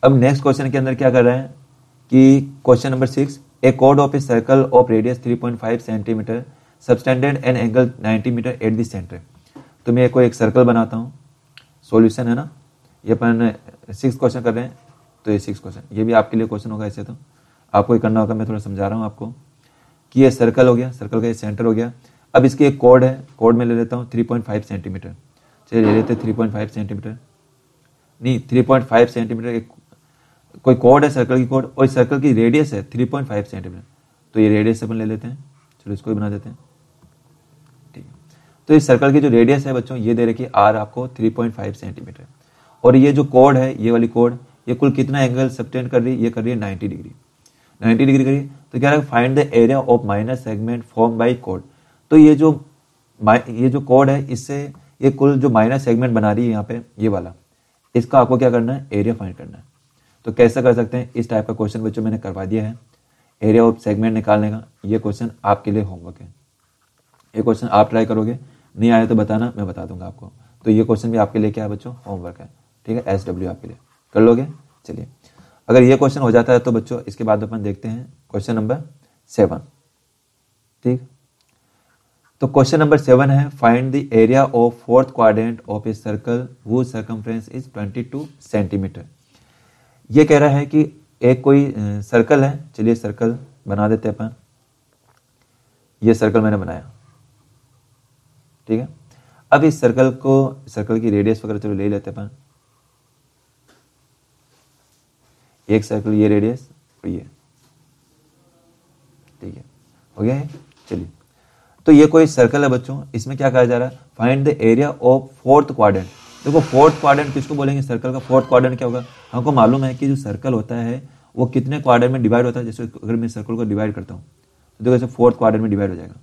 अब नेक्स्ट क्वेश्चन के अंदर क्या कर रहे हैं कि question number 6, a chord of a circle of radius 3.5 centimetre subtended an angle 90 metre at the centre. तो मैं कोई एक सर्कल बनाता हूँ, सॉल्यूशन है ना, ये अपन 6 क्वेश्चन कर रहे हैं। तो ये 6 क्वेश्चन, ये भी आपके लिए क्वेश्चन होगा। ऐसे तो आपको ये करना होगा, मैं थोड़ा समझा रहा हूँ आपको कि ये सर्कल हो गया, सर्कल का ये सेंटर हो गया। अब इसकी एक कॉर्ड है, कॉर्ड में ले लेता हूँ 3.5 सेंटीमीटर। चलिए ले लेते 3.5 सेंटीमीटर, नहीं 3.5 सेंटीमीटर कोई कॉर्ड है, सर्कल की कॉर्ड, और सर्कल की रेडियस है 3.5 सेंटीमीटर। तो ये रेडियस अपन ले लेते हैं, चलो इसको भी बना देते हैं, ठीक है। तो इस सर्कल की जो रेडियस है बच्चों ये दे रखी है आर आपको 3.5 सेंटीमीटर, और ये जो कॉर्ड है, ये वाली कॉर्ड, ये कुल कितना एंगल सबटेंड कर रही है, ये कर रही है 90 डिग्री, 90 डिग्री करिए। तो क्या है, find the area of minor segment form by chord. तो ये जो कॉर्ड है, इससे ये कुल जो माइनर सेगमेंट बना रही है यहाँ पे, ये वाला, इसका आपको क्या करना है, एरिया फाइंड करना है। तो कैसे कर सकते हैं, इस टाइप का क्वेश्चन बच्चों मैंने करवा दिया है, एरिया ऑफ सेगमेंट निकालने का। ये क्वेश्चन आपके लिए होमवर्क है, ये क्वेश्चन आप ट्राई करोगे, नहीं आया तो बताना, मैं बता दूंगा आपको। तो ये क्वेश्चन भी आपके लिए क्या है बच्चों, होमवर्क है, ठीक है। SW आपके लिए कर लोगे। चलिए अगर ये क्वेश्चन हो जाता है तो बच्चों इसके बाद अपन देखते हैं क्वेश्चन नंबर 7। ठीक। तो क्वेश्चन नंबर 7 है, find the area of fourth quadrant of a circle whose circumference is 22 centimetre. ये कह रहा है कि एक कोई सर्कल है, चलिए सर्कल बना देते हैं अपन। ये सर्कल मैंने बनाया, ठीक है। अब इस सर्कल की रेडियस वगैरह चलो ले लेते हैं अपन। एक सर्कल ये रेडियस और ये, ठीक है, हो गया है। चलिए, तो ये कोई सर्कल है बच्चों, इसमें क्या कहा जा रहा है, find the area of fourth quadrant. देखो फोर्थ क्वाड्रेंट किसको बोलेंगे, सर्कल का फोर्थ क्वाड्रेंट क्या होगा। हमको मालूम है कि जो सर्कल होता है वो कितने क्वाड्रेंट में डिवाइड होता है। जैसे अगर मैं सर्कल को डिवाइड करता हूँ तो देखो ऐसे फोर्थ क्वाड्रेंट में डिवाइड हो जाएगा।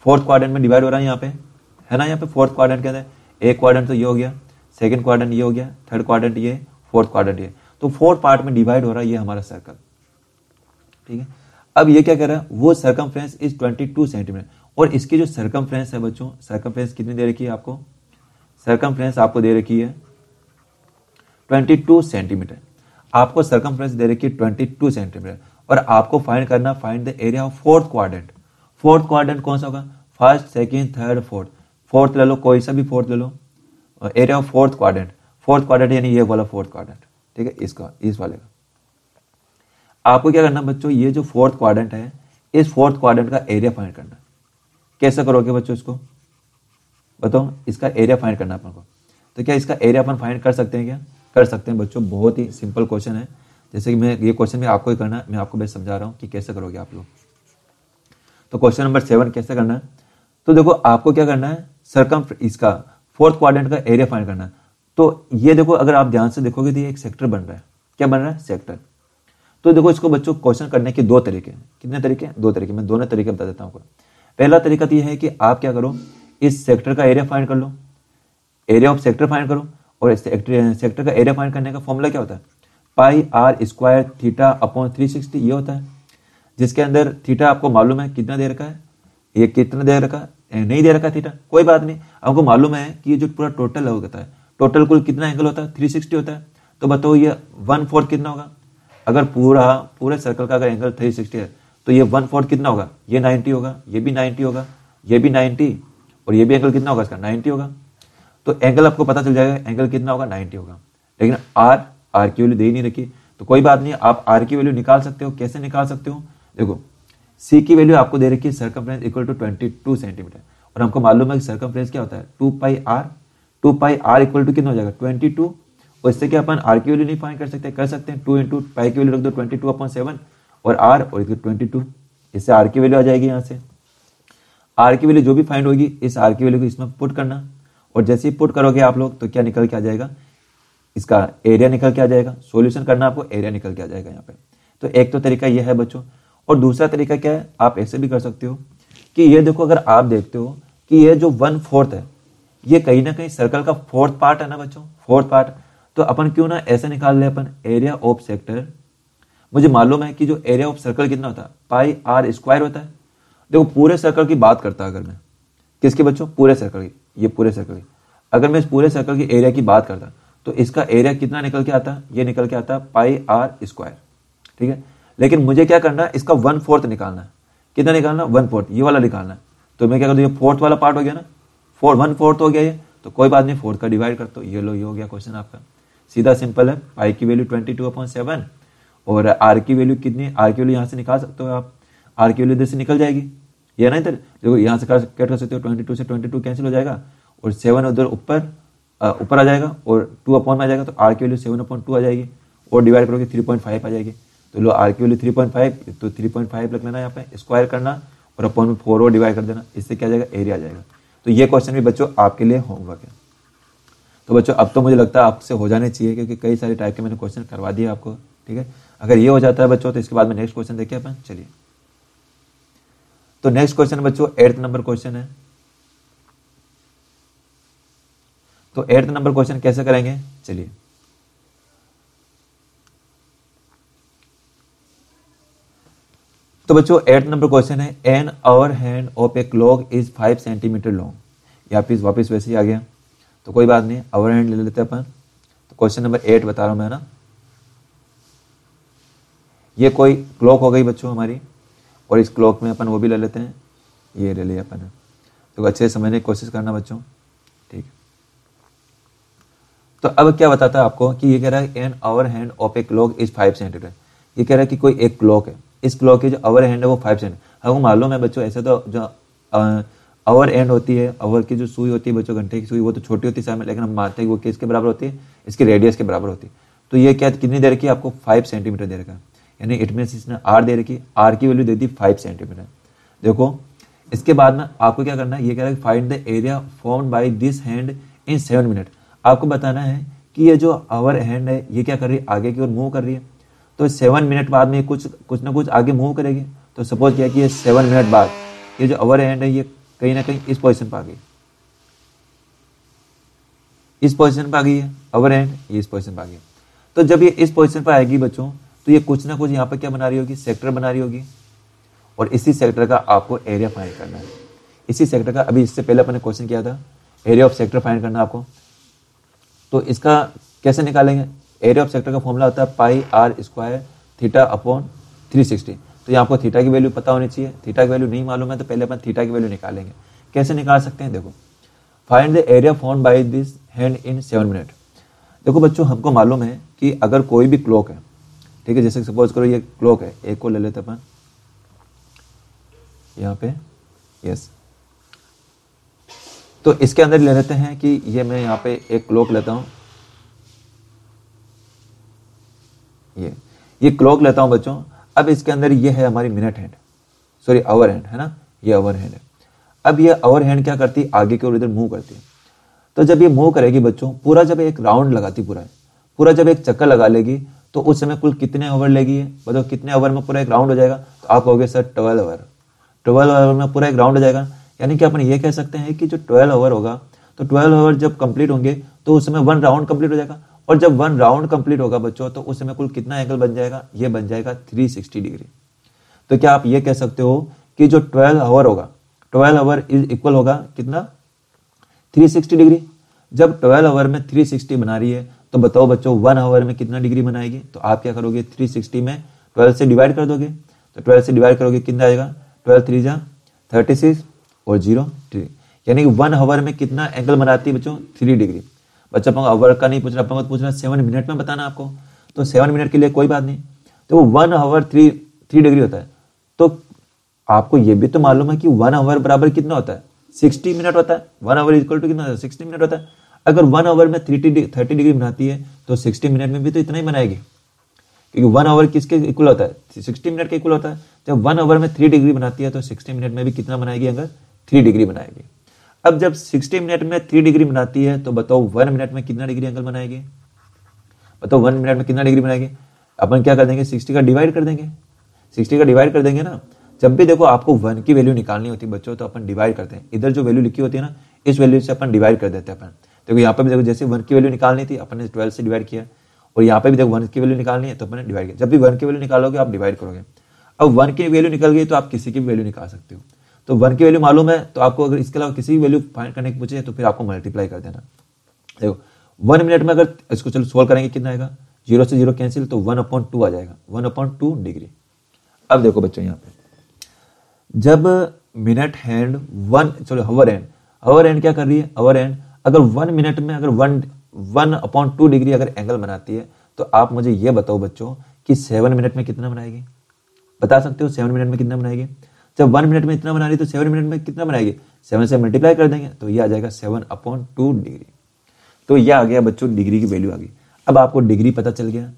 फोर्थ क्वाड्रेंट में डिवाइड हो रहा है यहाँ पे, है ना। यहाँ पे फोर्थ क्वाड्रेंट के अंदर एक क्वाड्रेंट तो ये हो गया, सेकंड क्वाड्रेंट ये हो गया, थर्ड क्वाड्रेंट ये, फोर्थ क्वाड्रेंट ये। तो फोर्थ पार्ट में डिवाइड हो रहा है ये हमारा सर्कल, ठीक है। अब ये क्या कह रहा है, वो सर्कमफ्रेंस इज 22 सेंटीमीटर। और इसकी जो सर्कमफ्रेंस है बच्चों, सर्कमफ्रेंस कितनी दे रखी है आपको, सर्कमफ्रेंस आपको दे रखी है 22 सेंटीमीटर। आपको सर्कमफ्रेंस दे रखी है 22 सेंटीमीटर और आपको फाइंड करना, find the area of fourth quadrant. Fourth quadrant कौन सा होगा, first second third fourth, fourth ले लो, कोई सा भी फोर्थ ले लो। Area of fourth quadrant, fourth quadrant यानी ये वाला फोर्थ क्वाड्रेंट, ठीक है, इसका, इस वाले का। आपको क्या करना बच्चों, ये जो फोर्थ क्वाड्रेंट है इस फोर्थ क्वाड्रेंट का एरिया फाइंड करना। कैसे करोगे बच्चों, इसको बताओ, इसका एरिया फाइंड करना अपन को। तो क्या इसका एरिया अपन फाइंड कर सकते हैं, क्या कर सकते हैं बच्चों। बहुत ही सिंपल क्वेश्चन है, जैसे कि मैं ये क्वेश्चन भी आपको ही करना है, मैं आपको बस समझा रहा हूँ कि कैसे करोगे आप लोग। तो क्वेश्चन नंबर 7 कैसे करना है, तो देखो आपको क्या करना है, इसका फोर्थ क्वाड्रेंट का एरिया फाइंड करना है। तो ये देखो, अगर आप ध्यान से देखोगे तो ये एक सेक्टर बन रहा है। क्या बन रहा है, सेक्टर। तो देखो इसको बच्चों क्वेश्चन करने के दो तरीके हैं। कितने तरीके, दो तरीके। मैं दोनों तरीके बता देता हूँ आपको। पहला तरीका तो ये है कि आप क्या करो, इस सेक्टर का एरिया फाइंड कर लो, एरिया ऑफ सेक्टर फाइंड करो। और इस सेक्टर का एरिया फाइंड करने का फॉर्मूला क्या होता है, pi r square theta upon 360 ये होता है। जिसके अंदर थीटा आपको मालूम है कितना दे रखा है, ये कितना दे रखा है, नहीं दे रखा थीटा, कोई बात नहीं। हमको मालूम है कि ये जो पूरा टोटल होता है, टोटल कुल कितना एंगल होता है, 360 होता है। तो बताओ ये 1/4 कितना होगा। अगर पूरे सर्कल का अगर एंगल 360 है तो ये 1/4 कितना होगा, ये 90 होगा, ये भी 90 होगा, ये भी 90 और ये भी एंगल कितना होगा इसका, 90 होगा। तो एंगल आपको पता चल जाएगा, एंगल कितना होगा, 90 होगा। लेकिन आर की वैल्यू दे ही नहीं रखी, तो कोई बात नहीं, आप आर की वैल्यू निकाल सकते हो। कैसे निकाल सकते हो, देखो सी की वैल्यू आपको दे रखी है सर्कमफ्रेंस इक्वल टू 22 सेंटीमीटर और हमको मालूम है कि सर्कमफ्रेंस क्या होता है 2 पाई आर इक्वल टू कितना हो जाएगा 22। और इससे क्या अपन आर की वैल्यू नहीं फाइंड कर सकते हैं 2 इंटू पाई की वैल्यू रख दो 22/7 और आर और 22, इससे आर की वैल्यू आ जाएगी। यहाँ से आर की वैल्यू जो भी फाइंड होगी इस आर की वैल्यू को इसमें पुट करना और जैसे ही पुट करोगे आप लोग तो क्या निकल के आ जाएगा, इसका एरिया निकल के आ जाएगा। सॉल्यूशन करना आपको, एरिया निकल के आ जाएगा यहाँ पे। तो एक तो तरीका ये है बच्चों। और दूसरा तरीका क्या है, आप ऐसे भी कर सकते हो कि ये देखो, अगर आप देखते हो कि ये जो 1/4 है ये कहीं ना कहीं सर्कल का फोर्थ पार्ट है ना बच्चों, फोर्थ पार्ट। तो अपन क्यों ना ऐसे निकाल ले, अपन एरिया ऑफ सेक्टर, मुझे मालूम है कि जो एरिया ऑफ सर्कल कितना होता है पाई आर स्क्वायर होता है। देखो पूरे सर्कल की बात करता अगर मैं, किसके बच्चों, पूरे सर्कल की, ये पूरे सर्कल की, अगर मैं इस पूरे सर्कल की एरिया की बात करता तो इसका एरिया कितना निकल के आता है, ये निकल के आता है पाई आर स्क्वायर, ठीक है। लेकिन मुझे क्या करना है, इसका 1/4 निकालना है। कितना निकालना, 1/4, ये वाला निकालना है। तो मैं क्या कर दूं, ये फोर्थ वाला पार्ट हो गया ना, 1/4 हो गया ये, तो कोई बात नहीं, 4 का डिवाइड कर दो, ये लो, ये हो गया क्वेश्चन आपका। सीधा सिंपल है, पाई की वैल्यू 22/7 और आर की वैल्यू कितनी, आर की वैल्यू यहाँ से निकाल सकते हो आप, आर की वैल्यू इधर से निकल जाएगी, ये ना, इधर देखो यहाँ से कैट कर सकते हो, 22 से 22 कैंसिल हो जाएगा और 7 उधर ऊपर आ जाएगा और 2 अपॉन में आ जाएगा, तो आर की वैल्यू 7/2 आ जाएगी और डिवाइड करोगे 3.5 आ जाएगी। तो लो आर की वैल्यू 3.5, तो 3.5 रख लेना यहाँ पे, स्क्वायर करना और अपॉन में 4 और डिवाइड कर देना, इससे क्या जाएगा, एरिया आ जाएगा। तो ये क्वेश्चन भी बच्चों आपके लिए होमवर्क है। तो बच्चों अब तो मुझे लगता है आपसे हो जाने चाहिए, क्योंकि कई सारे टाइप के मैंने क्वेश्चन करवा दिए आपको, ठीक है। अगर ये हो जाता है बच्चों तो इसके बाद में नेक्स्ट क्वेश्चन देखिए अपन, चलिए। तो नेक्स्ट क्वेश्चन बच्चों 8th नंबर क्वेश्चन है। तो 8th नंबर क्वेश्चन कैसे करेंगे, चलिए। तो बच्चों 8th नंबर क्वेश्चन है, an hour hand of a clock is 5 centimetre long. यहाँ पे वापस वैसे ही आ गया, तो कोई बात नहीं, आवर हैंड ले लेते हैं अपन। तो क्वेश्चन नंबर 8 बता रहा हूं मैं ना, ये कोई क्लॉक हो गई बच्चों हमारी, और इस क्लॉक में अपन वो भी ले लेते हैं, ये ले लिया अपन। तो अच्छे से समझने की कोशिश करना बच्चों, ठीक है। तो अब क्या बताता है आपको कि ये कह रहा है an hour hand of a clock is 5 centimetre. ये कह रहा है कि कोई एक क्लॉक है, इस क्लॉक की जो आवर हैंड है वो 5 सेंटीमीटर। हमको मालूम है बच्चों, ऐसे तो जो आवर एंड होती है, आवर की जो सुई होती है बच्चों, घंटे की सुई, वो तो छोटी होती है, लेकिन हम मानते हैं वो किसके बराबर होती है, इसकी रेडियस के बराबर होती है। तो ये क्या कितनी दे रखी है आपको, 5 सेंटीमीटर दे रखा है, यानी इट मीन्स इसने आर दे रखी, आर की वैल्यू दे दी 5 सेंटीमीटर। देखो इसके बाद में आपको क्या करना है, ये कह रहा है find the area formed by this hand in 7 minute. आपको बताना है कि ये जो आवर हैंड है ये क्या कर रही है, आगे की ओर मूव कर रही है। तो 7 मिनट बाद में कुछ ना कुछ आगे मूव करेगी। तो सपोज किया कि ये 7 मिनट बाद ये जो आवर हैंड है ये कहीं ना कहीं इस पोजीशन पर आ गई, इस पोजीशन पर आ गई है आवर हैंड, ये इस पोजीशन पर आ गई। तो जब ये इस पोजीशन पर आएगी बच्चों, तो ये कुछ ना कुछ यहाँ पर क्या बना रही होगी, सेक्टर बना रही होगी। और इसी सेक्टर का आपको एरिया फाइंड करना है। इसी सेक्टर का, अभी इससे पहले अपने क्वेश्चन किया था, एरिया ऑफ सेक्टर फाइंड करना आपको। तो इसका कैसे निकालेंगे, एरिया ऑफ सेक्टर का फॉर्मूला होता है pi r square theta upon 360। तो यहाँ आपको थीटा की वैल्यू पता होनी चाहिए, थीटा की वैल्यू नहीं मालूम है तो पहले अपन थीटा की वैल्यू निकालेंगे। कैसे निकाल सकते हैं, देखो find the area form by this hand in 7 minute. देखो बच्चों हमको मालूम है कि अगर कोई भी क्लॉक है, ठीक है, जैसे सपोज करो ये क्लॉक है, एक को ले लेते अपन यहाँ पे, यस। तो इसके अंदर ले लेते हैं कि ये मैं यहाँ पे एक क्लॉक लेता हूं, ये क्लॉक लेता हूं बच्चों। अब इसके अंदर ये है हमारी minute hand, sorry hour hand है ना, ये आवर हैंड है। अब ये आवर हैंड क्या करती है, आगे की ओर इधर मूव करती है। तो जब ये मूव करेगी बच्चों, पूरा जब एक राउंड लगाती, पूरा जब एक चक्कर लगा लेगी, तो उस समय कुल कितने ओवर लेगी है, बताओ कितने ओवर में पूरा एक राउंड हो जाएगा। तो आप कहोगे सर 12 ओवर, 12 ओवर में पूरा एक राउंड हो जाएगा। यानी कि अपन ये कह सकते हैं कि जो 12 ओवर होगा, तो 12 ओवर जब कंप्लीट होंगे तो उस समय 1 राउंड कंप्लीट हो जाएगा। और जब 1 राउंड कंप्लीट होगा बच्चों, तो उस समय कुल कितना एंगल बन जाएगा, ये बन जाएगा 360 डिग्री। तो क्या आप ये कह सकते हो कि जो 12 आवर होगा, 12 आवर इज इक्वल होगा कितना, 360 डिग्री। जब 12 आवर में 360 बना रही है, तो बताओ बच्चों 1 आवर में कितना डिग्री बनाएगी। तो आप क्या करोगे, 360 में 12 से डिवाइड कर दोगे। तो 12 से डिवाइड करोगे कितना आएगा, 12 3 जा 36 और 0 3, यानी कि 1 आवर में कितना एंगल बनाती है बच्चों, 3 डिग्री। बच्चा अपन आवर का नहीं पूछ रहा, अपन पूछ रहा 7 मिनट में बताना आपको। तो 7 मिनट के लिए कोई बात नहीं, तो वो 1 आवर 3 डिग्री होता है। तो आपको ये भी तो मालूम है कि 1 आवर बराबर कितना होता है, 60 मिनट होता है। 1 आवर इक्वल टू कितना होता है, 60 मिनट होता है। अगर 1 आवर में 30 डिग्री बनाती है, तो 60 मिनट में भी तो इतना ही बनाएगी, क्योंकि 1 आवर किसके इक्वल होता है, 60 मिनट के इक्वल होता है। जब 1 आवर में 3 डिग्री बनाती है, तो 60 मिनट में भी कितना बनाएगी, अगर 3 डिग्री बनाएगी। अब जब 60 मिनट में 3 डिग्री बनाती है, तो बताओ 1 मिनट में कितना डिग्री एंगल बनाएगी, बताओ 1 मिनट में कितना डिग्री बनाएगी। अपन क्या कर देंगे, 60 का डिवाइड कर देंगे, 60 का डिवाइड कर देंगे ना। जब भी देखो आपको 1 की वैल्यू निकालनी होती है बच्चों, तो अपन डिवाइड करते हैं। इधर जो वैल्यू लिखी होती है ना, इस वैल्यू से अपन डिवाइड कर देते हैं अपन। देखो यहाँ पे भी देखो, जैसे 1 की वैल्यू निकालनी थी, अपन ने 12 से डिवाइड किया। और यहाँ पे भी देखो 1 की वैल्यू निकालनी है, तो अपन ने डिवाइड किया। जब भी 1 की वैल्यू निकालोगे आप डिवाइड करोगे। अब 1 की वैल्यू निकल गई, तो आप किसी की भी वैल्यू निकाल सकते हो। तो 1 की वैल्यू मालूम है, तो आपको अगर इसके अलावा किसी की वैल्यू फाइंड करने की पूछे, तो फिर आपको मल्टीप्लाई कर देना। देखो 1 मिनट में अगर इसको चलो सोल्व करेंगे, कितना आएगा, 0 से 0 कैंसिल, तो 1/2 आ जाएगा, 1/2 डिग्री। अब देखो बच्चों यहाँ पे जब मिनट हैंड हवर हैंड क्या कर रही है, हवर हैंड अगर 1 मिनट में अगर 1/2 डिग्री अगर एंगल बनाती है, तो आप मुझे ये बताओ बच्चों कि 7 मिनट में कितना बनाएगी, बता सकते हो 7 मिनट में कितना बनाएगी। जब 1 मिनट में इतना बना रही, तो 7 मिनट में कितना बनाएगी, 7 से मल्टीप्लाई कर देंगे, तो ये आ जाएगा 7/2 डिग्री। तो ये आ गया बच्चों, डिग्री की वैल्यू आ गई। अब आपको डिग्री पता चल गया,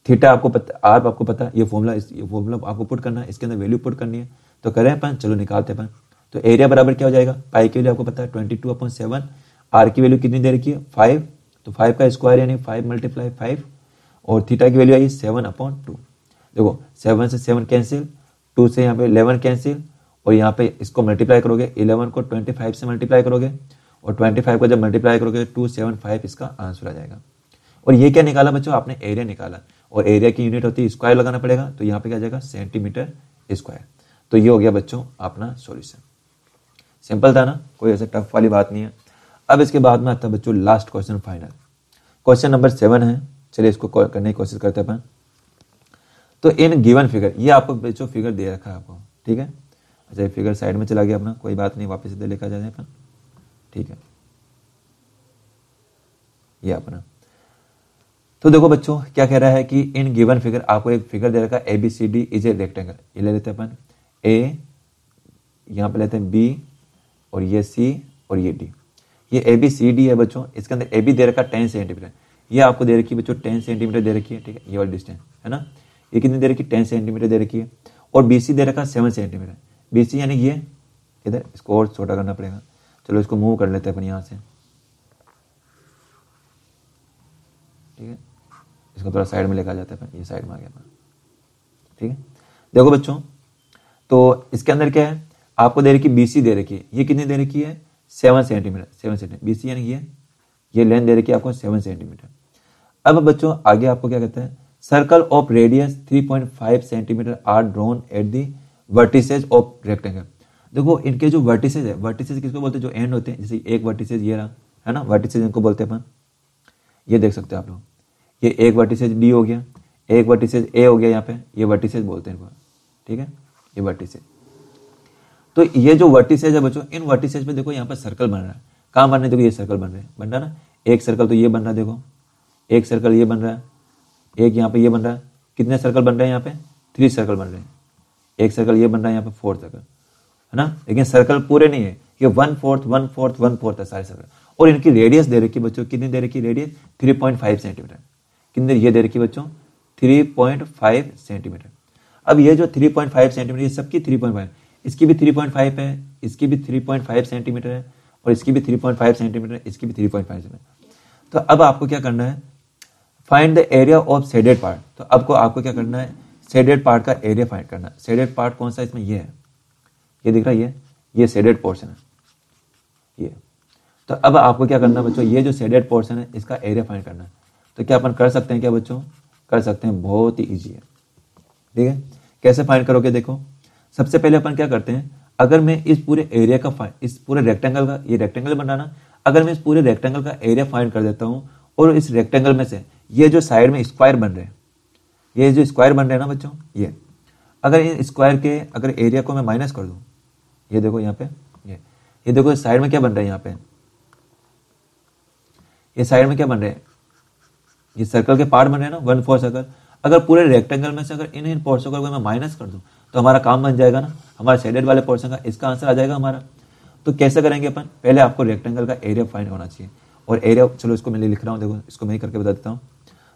थीटा आपको पता, आर आपको पता, ये फॉर्मूला आपको पुट करना है, इसके अंदर वैल्यू पुट करनी है। तो करें अपन, चलो निकालते हैं अपन। तो एरिया बराबर क्या हो जाएगा, पाई की वैल्यू आपको पता है 22/7, आर की वैल्यू कितनी दे रखी है 5, तो 5 का स्क्वायर यानी 5 × 5, और थीटा की वैल्यू आई 7/2। देखो 7 से 7 कैंसिल, 2 से यहाँ पे 11 कैंसिल, और यहाँ पे इसको मल्टीप्लाई करोगे, 11 को 25 से मल्टीप्लाई करोगे, और 25 को जब मल्टीप्लाई करोगे 275 इसका आंसर आ जाएगा। और ये क्या निकाला बच्चों, आपने एरिया निकाला, और एरिया की यूनिट होती है स्क्वायर लगाना पड़ेगा, तो यहाँ पे क्या जाएगा सेंटीमीटर स्क्वायर। तो ये हो गया बच्चों अपना सॉल्यूशन। सिंपल था ना, कोई ऐसे टफ वाली बात नहीं है। अब इसके बाद में आता है बच्चों last question, final question number 7 है। चलिए इसको करने की कोशिश करते हैं अपन। तो इन गिवन फिगर, ये आपको बच्चों फिगर दे रखा है आपको, ठीक है। अच्छा ये फिगर साइड में चला गया अपना, कोई बात नहीं, वापस इधर लेकर जाए अपन, ठीक है। ये अपना तो देखो बच्चों क्या कह रहा है कि इन गिवन फिगर, आपको एक फिगर दे रखा है ABCD इज ए रेक्टेंगल। ये ले लेते हैं अपन A, यहाँ पे लेते हैं B, और ये C और ये D। ये ABCD है बच्चों, इसके अंदर AB दे रखा 10 सेंटीमीटर, ये आपको दे रखी है बच्चों 10 सेंटीमीटर दे रखी है, ठीक है। ये वाली डिस्टेंस है ना, ये कितनी दे रखी है 10 सेंटीमीटर दे रखी है। और BC दे रखा 7 सेंटीमीटर, BC यानी ये इधर, इसको और छोटा करना पड़ेगा। चलो इसको मूव कर लेते हैं अपन यहाँ से, ठीक है। इसको थोड़ा साइड में लेकर जाते हैं अपन, ये साइड में आ गया अपन, ठीक है। देखो बच्चों तो इसके अंदर क्या है, आपको दे रखी BC दे रखी है, ये कितनी दे रखी है 7 सेंटीमीटर, 7 सेंटीमीटर BC यानी ये लेंथ दे रखी है आपको 7 सेंटीमीटर। अब बच्चों आगे आपको क्या कहता है, circle of radius 3.5 centimetre are drawn at the vertices of rectangle. देखो इनके जो वर्टिसेज है, वर्टिसेज किसको बोलते हैं, जो एंड होते हैं, जैसे एक वर्टिसेज ये रहा है ना, वर्टिसेज इनको बोलते हैं अपन, ये देख सकते हो आप लोग, ये एक वर्टिसेज D हो गया, एक वर्टिसेज A हो गया, यहाँ पे ये वर्टिसेज बोलते हैं इनको, ठीक है, ये वर्टिसेज। तो ये जो वर्टिसेज है बच्चों, इन वर्टिसेज पे देखो यहाँ पर सर्कल बन रहा है, कहाँ बन रहे हैं, देखो ये सर्कल बन रहा है ना, एक सर्कल तो ये बन रहा है, देखो एक सर्कल ये बन रहा है, एक यहाँ पे ये बन रहा है, कितने सर्कल बन रहे हैं यहाँ पे 3 सर्कल बन रहे हैं, एक सर्कल ये बन रहा है यहाँ पे 4 सर्कल है ना, लेकिन सर्कल पूरे नहीं है, ये 1/4 1/4 1/4 है सारे सर्कल। और इनकी रेडियस दे रखी बच्चों, कितनी दे रखी रेडियस 3.5 सेंटीमीटर, कितने ये दे रखी बच्चों 3.5 सेंटीमीटर। अब ये जो 3.5 सेंटीमीटर, ये सबकी 3.5, इसकी भी 3.5 है, इसकी भी 3.5 सेंटीमीटर है, और इसकी भी 3.5 सेंटीमीटर, इसकी भी 3.5 सेंटीमीटर। तो अब आपको क्या करना है, find the area of shaded part. तो आपको क्या करना है, शेडेड पार्ट का एरिया फाइंड करना है। शेडेड पार्ट कौन सा इसमें, ये है, ये दिख रहा है, ये शेडेड पोर्शन है ये। तो अब आपको क्या करना है बच्चों, ये जो शेडेड पोर्शन है इसका एरिया फाइंड करना है। तो क्या अपन कर सकते हैं, क्या बच्चों कर सकते हैं, बहुत ही ईजी है, ठीक है। कैसे फाइंड करोगे, देखो सबसे पहले अपन क्या करते हैं, अगर मैं इस पूरे एरिया का इस पूरे रेक्टेंगल का, ये रेक्टेंगल बनाना, अगर मैं इस पूरे रेक्टेंगल का एरिया फाइंड कर देता हूँ, और इस रेक्टेंगल में से ये जो साइड में स्क्वायर बन रहे हैं, ये जो स्क्वायर बन रहे हैं ना बच्चों, अगर इन स्क्वायर के अगर एरिया को मैं माइनस कर दूं, ये देखो यहाँ पे, ये देखो साइड में क्या बन रहा है, यहाँ पे ये साइड में क्या बन रहे हैं, ये सर्कल के पार्ट बन रहे हैं ना 1/4 सर्कल। अगर पूरे रेक्टेंगल में से अगर इन पोर्शन को मैं माइनस कर दूं, तो हमारा काम बन जाएगा ना, हमारा शेडेड वाले पोर्शन का इसका आंसर आ जाएगा हमारा। तो कैसे करेंगे अपन, पहले आपको रेक्टेंगल का एरिया फाइंड होना चाहिए, और एरिया, चलो इसको मैं लिख रहा हूँ, देखो इसको मैं ही करके बता देता हूँ।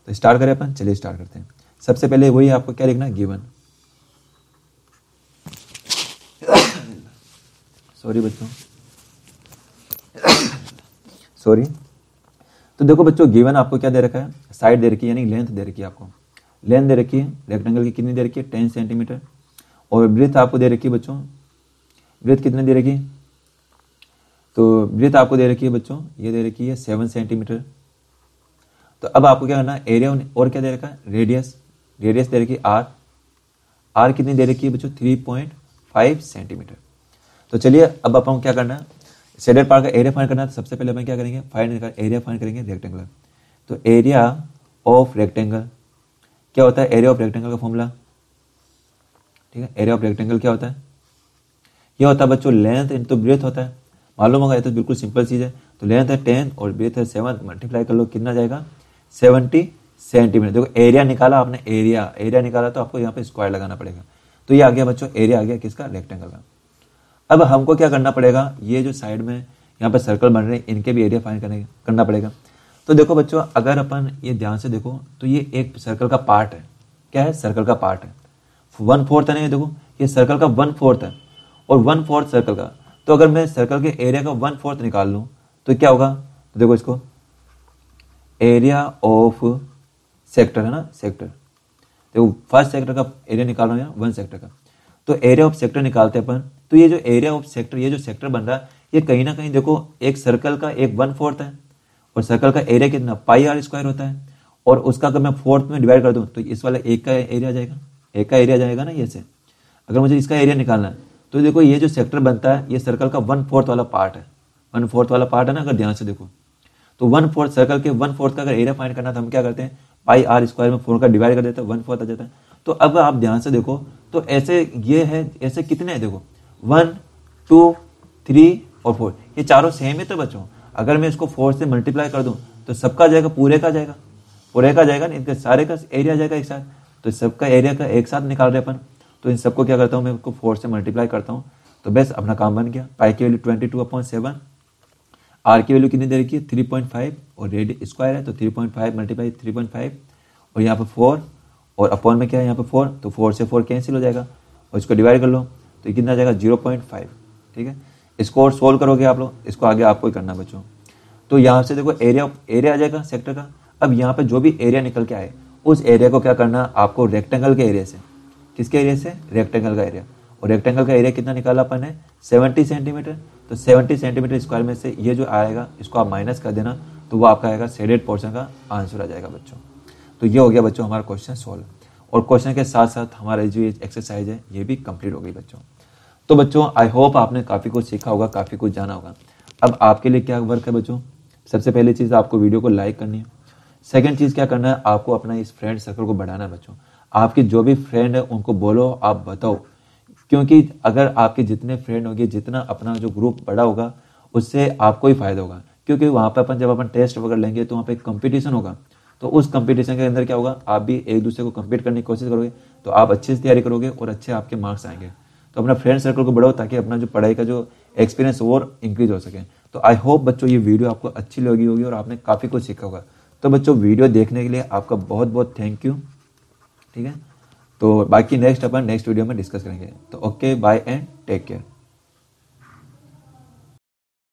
तो स्टार्ट करें अपन, चलिए स्टार्ट करते हैं। सबसे पहले वही आपको क्या लिखना है, गिवन, सॉरी बच्चों, सॉरी। तो देखो बच्चों गिवन आपको क्या दे रखा है, साइड दे रखी है, यानी लेंथ दे रखी है, आपको लेंथ दे रखी है रेक्टेंगल की, कितनी दे रखी है 10 सेंटीमीटर। और ब्रेथ आपको दे रखी है बच्चों, ब्रेथ कितनी दे रखी है, तो ब्रेथ आपको दे रखी है बच्चों, ये दे रखी है 7 सेंटीमीटर। तो अब आपको क्या करना है, एरिया और क्या दे रखा है, रेडियस दे रखी है आर कितनी दे रखी है बच्चों 3.5 सेंटीमीटर। तो चलिए अब अपन क्या करना है, शेडेड पार्ट का एरिया फाइंड करना है। तो सबसे पहले अपन क्या करेंगे, एरिया फाइंड करेंगे रेक्टेंगुलर। तो एरिया ऑफ रेक्टेंगल क्या होता है, एरिया ऑफ रेक्टेंगल का फॉर्मूला, ठीक है। एरिया ऑफ रेक्टेंगल क्या होता है, ये होता है बच्चों लेंथ इनटू ब्रेथ होता है, मालूम होगा, ये तो बिल्कुल सिंपल चीज है। तो लेंथ है 10 और ब्रेथ है 7, मल्टीप्लाई कर लो, कितना जाएगा 70 सेंटीमीटर। देखो एरिया निकाला आपने, एरिया निकाला तो आपको यहाँ पे स्क्वायर लगाना पड़ेगा। तो ये आ गया बच्चों, एरिया आ गया किसका, रेक्टेंगल का। अब हमको क्या करना पड़ेगा, ये जो साइड में यहाँ पे सर्कल बन रहे हैं, इनके भी एरिया फाइंड करना पड़ेगा। तो देखो बच्चों अगर अपन ये ध्यान से देखो, तो ये एक सर्कल का पार्ट है, क्या है, सर्कल का पार्ट है, 1/4 है ना, ये देखो ये सर्कल का 1/4 है, और 1/4 सर्कल का। तो अगर मैं सर्कल के एरिया का 1/4 निकाल लूँ तो क्या होगा, तो देखो इसको एरिया ऑफ सेक्टर है ना, सेक्टर, देखो फर्स्ट सेक्टर का एरिया निकाल रहा हूँ, 1 सेक्टर का। तो एरिया ऑफ सेक्टर निकालते हैं अपन। तो ये जो एरिया ऑफ सेक्टर, ये जो सेक्टर बन रहा है, ये कहीं ना कहीं देखो एक सर्कल का एक 1/4 है, और सर्कल का एरिया कितना πr² होता है, और उसका अगर मैं 4 में डिवाइड कर दूं तो इस वाला एक का एरिया आ जाएगा, एक का एरिया जाएगा ना ये से। अगर मुझे इसका एरिया निकालना है तो देखो ये जो सेक्टर बनता है, ये सर्कल का 1/4 वाला पार्ट है, 1/4 वाला पार्ट है ना, अगर ध्यान से देखो। तो 1/4 सर्कल के 1/4 का अगर एरिया फाइंड करना तो हम क्या करते हैं, πr² में 4 का डिवाइड कर देते हैं, 1/4 आ जाता है। तो अब आप ध्यान से देखो, तो ऐसे ये है, ऐसे कितने हैं देखो 1 2 3 और 4, ये चारों सेम है। तो बच्चों अगर मैं इसको 4 से मल्टीप्लाई कर दूं तो सबका जाएगा, पूरे का जाएगा, पूरे का जाएगा, इनके सारे का एरिया जाएगा एक साथ। तो सबका एरिया का एक साथ निकाल रहे अपन। तो इन सबको क्या करता हूँ मैं, इसको 4 से मल्टीप्लाई करता हूँ। तो बस अपना काम बन गया। पाई की वैल्यू 22/7, आर की वैल्यू कितनी दे रखी है 3.5 और रेडियस स्क्वायर है तो 3.5 मल्टीप्लाई 3.5 और यहाँ पे 4 और अपॉन में क्या है यहाँ पे 4, तो 4 से 4 कैंसिल हो जाएगा और इसको डिवाइड कर लो तो ये कितना जाएगा 0.5। ठीक है, इसको और सोल्व करोगे आप लोग, इसको आगे आपको ही करना बच्चों। तो यहाँ से देखो एरिया आ जाएगा सेक्टर का। अब यहाँ पे जो भी एरिया निकल के आए उस एरिया को क्या करना आपको, रेक्टेंगल के एरिया से, किसके एरिया से, रेक्टेंगल का एरिया। और रेक्टेंगल का एरिया कितना निकाला अपन है 70 सेंटीमीटर। तो 70 सेंटीमीटर स्क्वायर में से ये जो आएगा इसको आप माइनस कर देना तो वो आपका आएगा शेडेड पोर्शन का आंसर आ जाएगा बच्चों। तो ये हो गया बच्चों हमारा क्वेश्चन सॉल्व, और क्वेश्चन के साथ साथ हमारा जो एक्सरसाइज है ये भी कंप्लीट हो गई बच्चों। तो बच्चों आई होप आपने काफ़ी कुछ सीखा होगा, काफ़ी कुछ जाना होगा। अब आपके लिए क्या वर्क है बच्चों, सबसे पहली चीज़ आपको वीडियो को लाइक करनी है। सेकंड चीज़ क्या करना है, आपको अपना इस फ्रेंड सर्कल को बढ़ाना है बच्चों। आपके जो भी फ्रेंड है उनको बोलो, आप बताओ, क्योंकि अगर आपके जितने फ्रेंड होंगे, जितना अपना जो ग्रुप बड़ा होगा उससे आपको ही फायदा होगा। क्योंकि वहाँ पे अपन जब अपन टेस्ट वगैरह लेंगे तो वहाँ पे कंपटीशन होगा। तो उस कंपटीशन के अंदर क्या होगा, आप भी एक दूसरे को कम्पीट करने की कोशिश करोगे तो आप अच्छे से तैयारी करोगे और अच्छे आपके मार्क्स आएंगे। तो अपना फ्रेंड सर्कल को बढ़ाओ ताकि अपना जो पढ़ाई का जो एक्सपीरियंस और इंक्रीज हो सके। तो आई होप बच्चों ये वीडियो आपको अच्छी लगी होगी और आपने काफ़ी कुछ सीखा होगा। तो बच्चों वीडियो देखने के लिए आपका बहुत बहुत थैंक यू। ठीक है, तो बाकी नेक्स्ट अपन नेक्स्ट वीडियो में डिस्कस करेंगे। तो okay, bye and take care.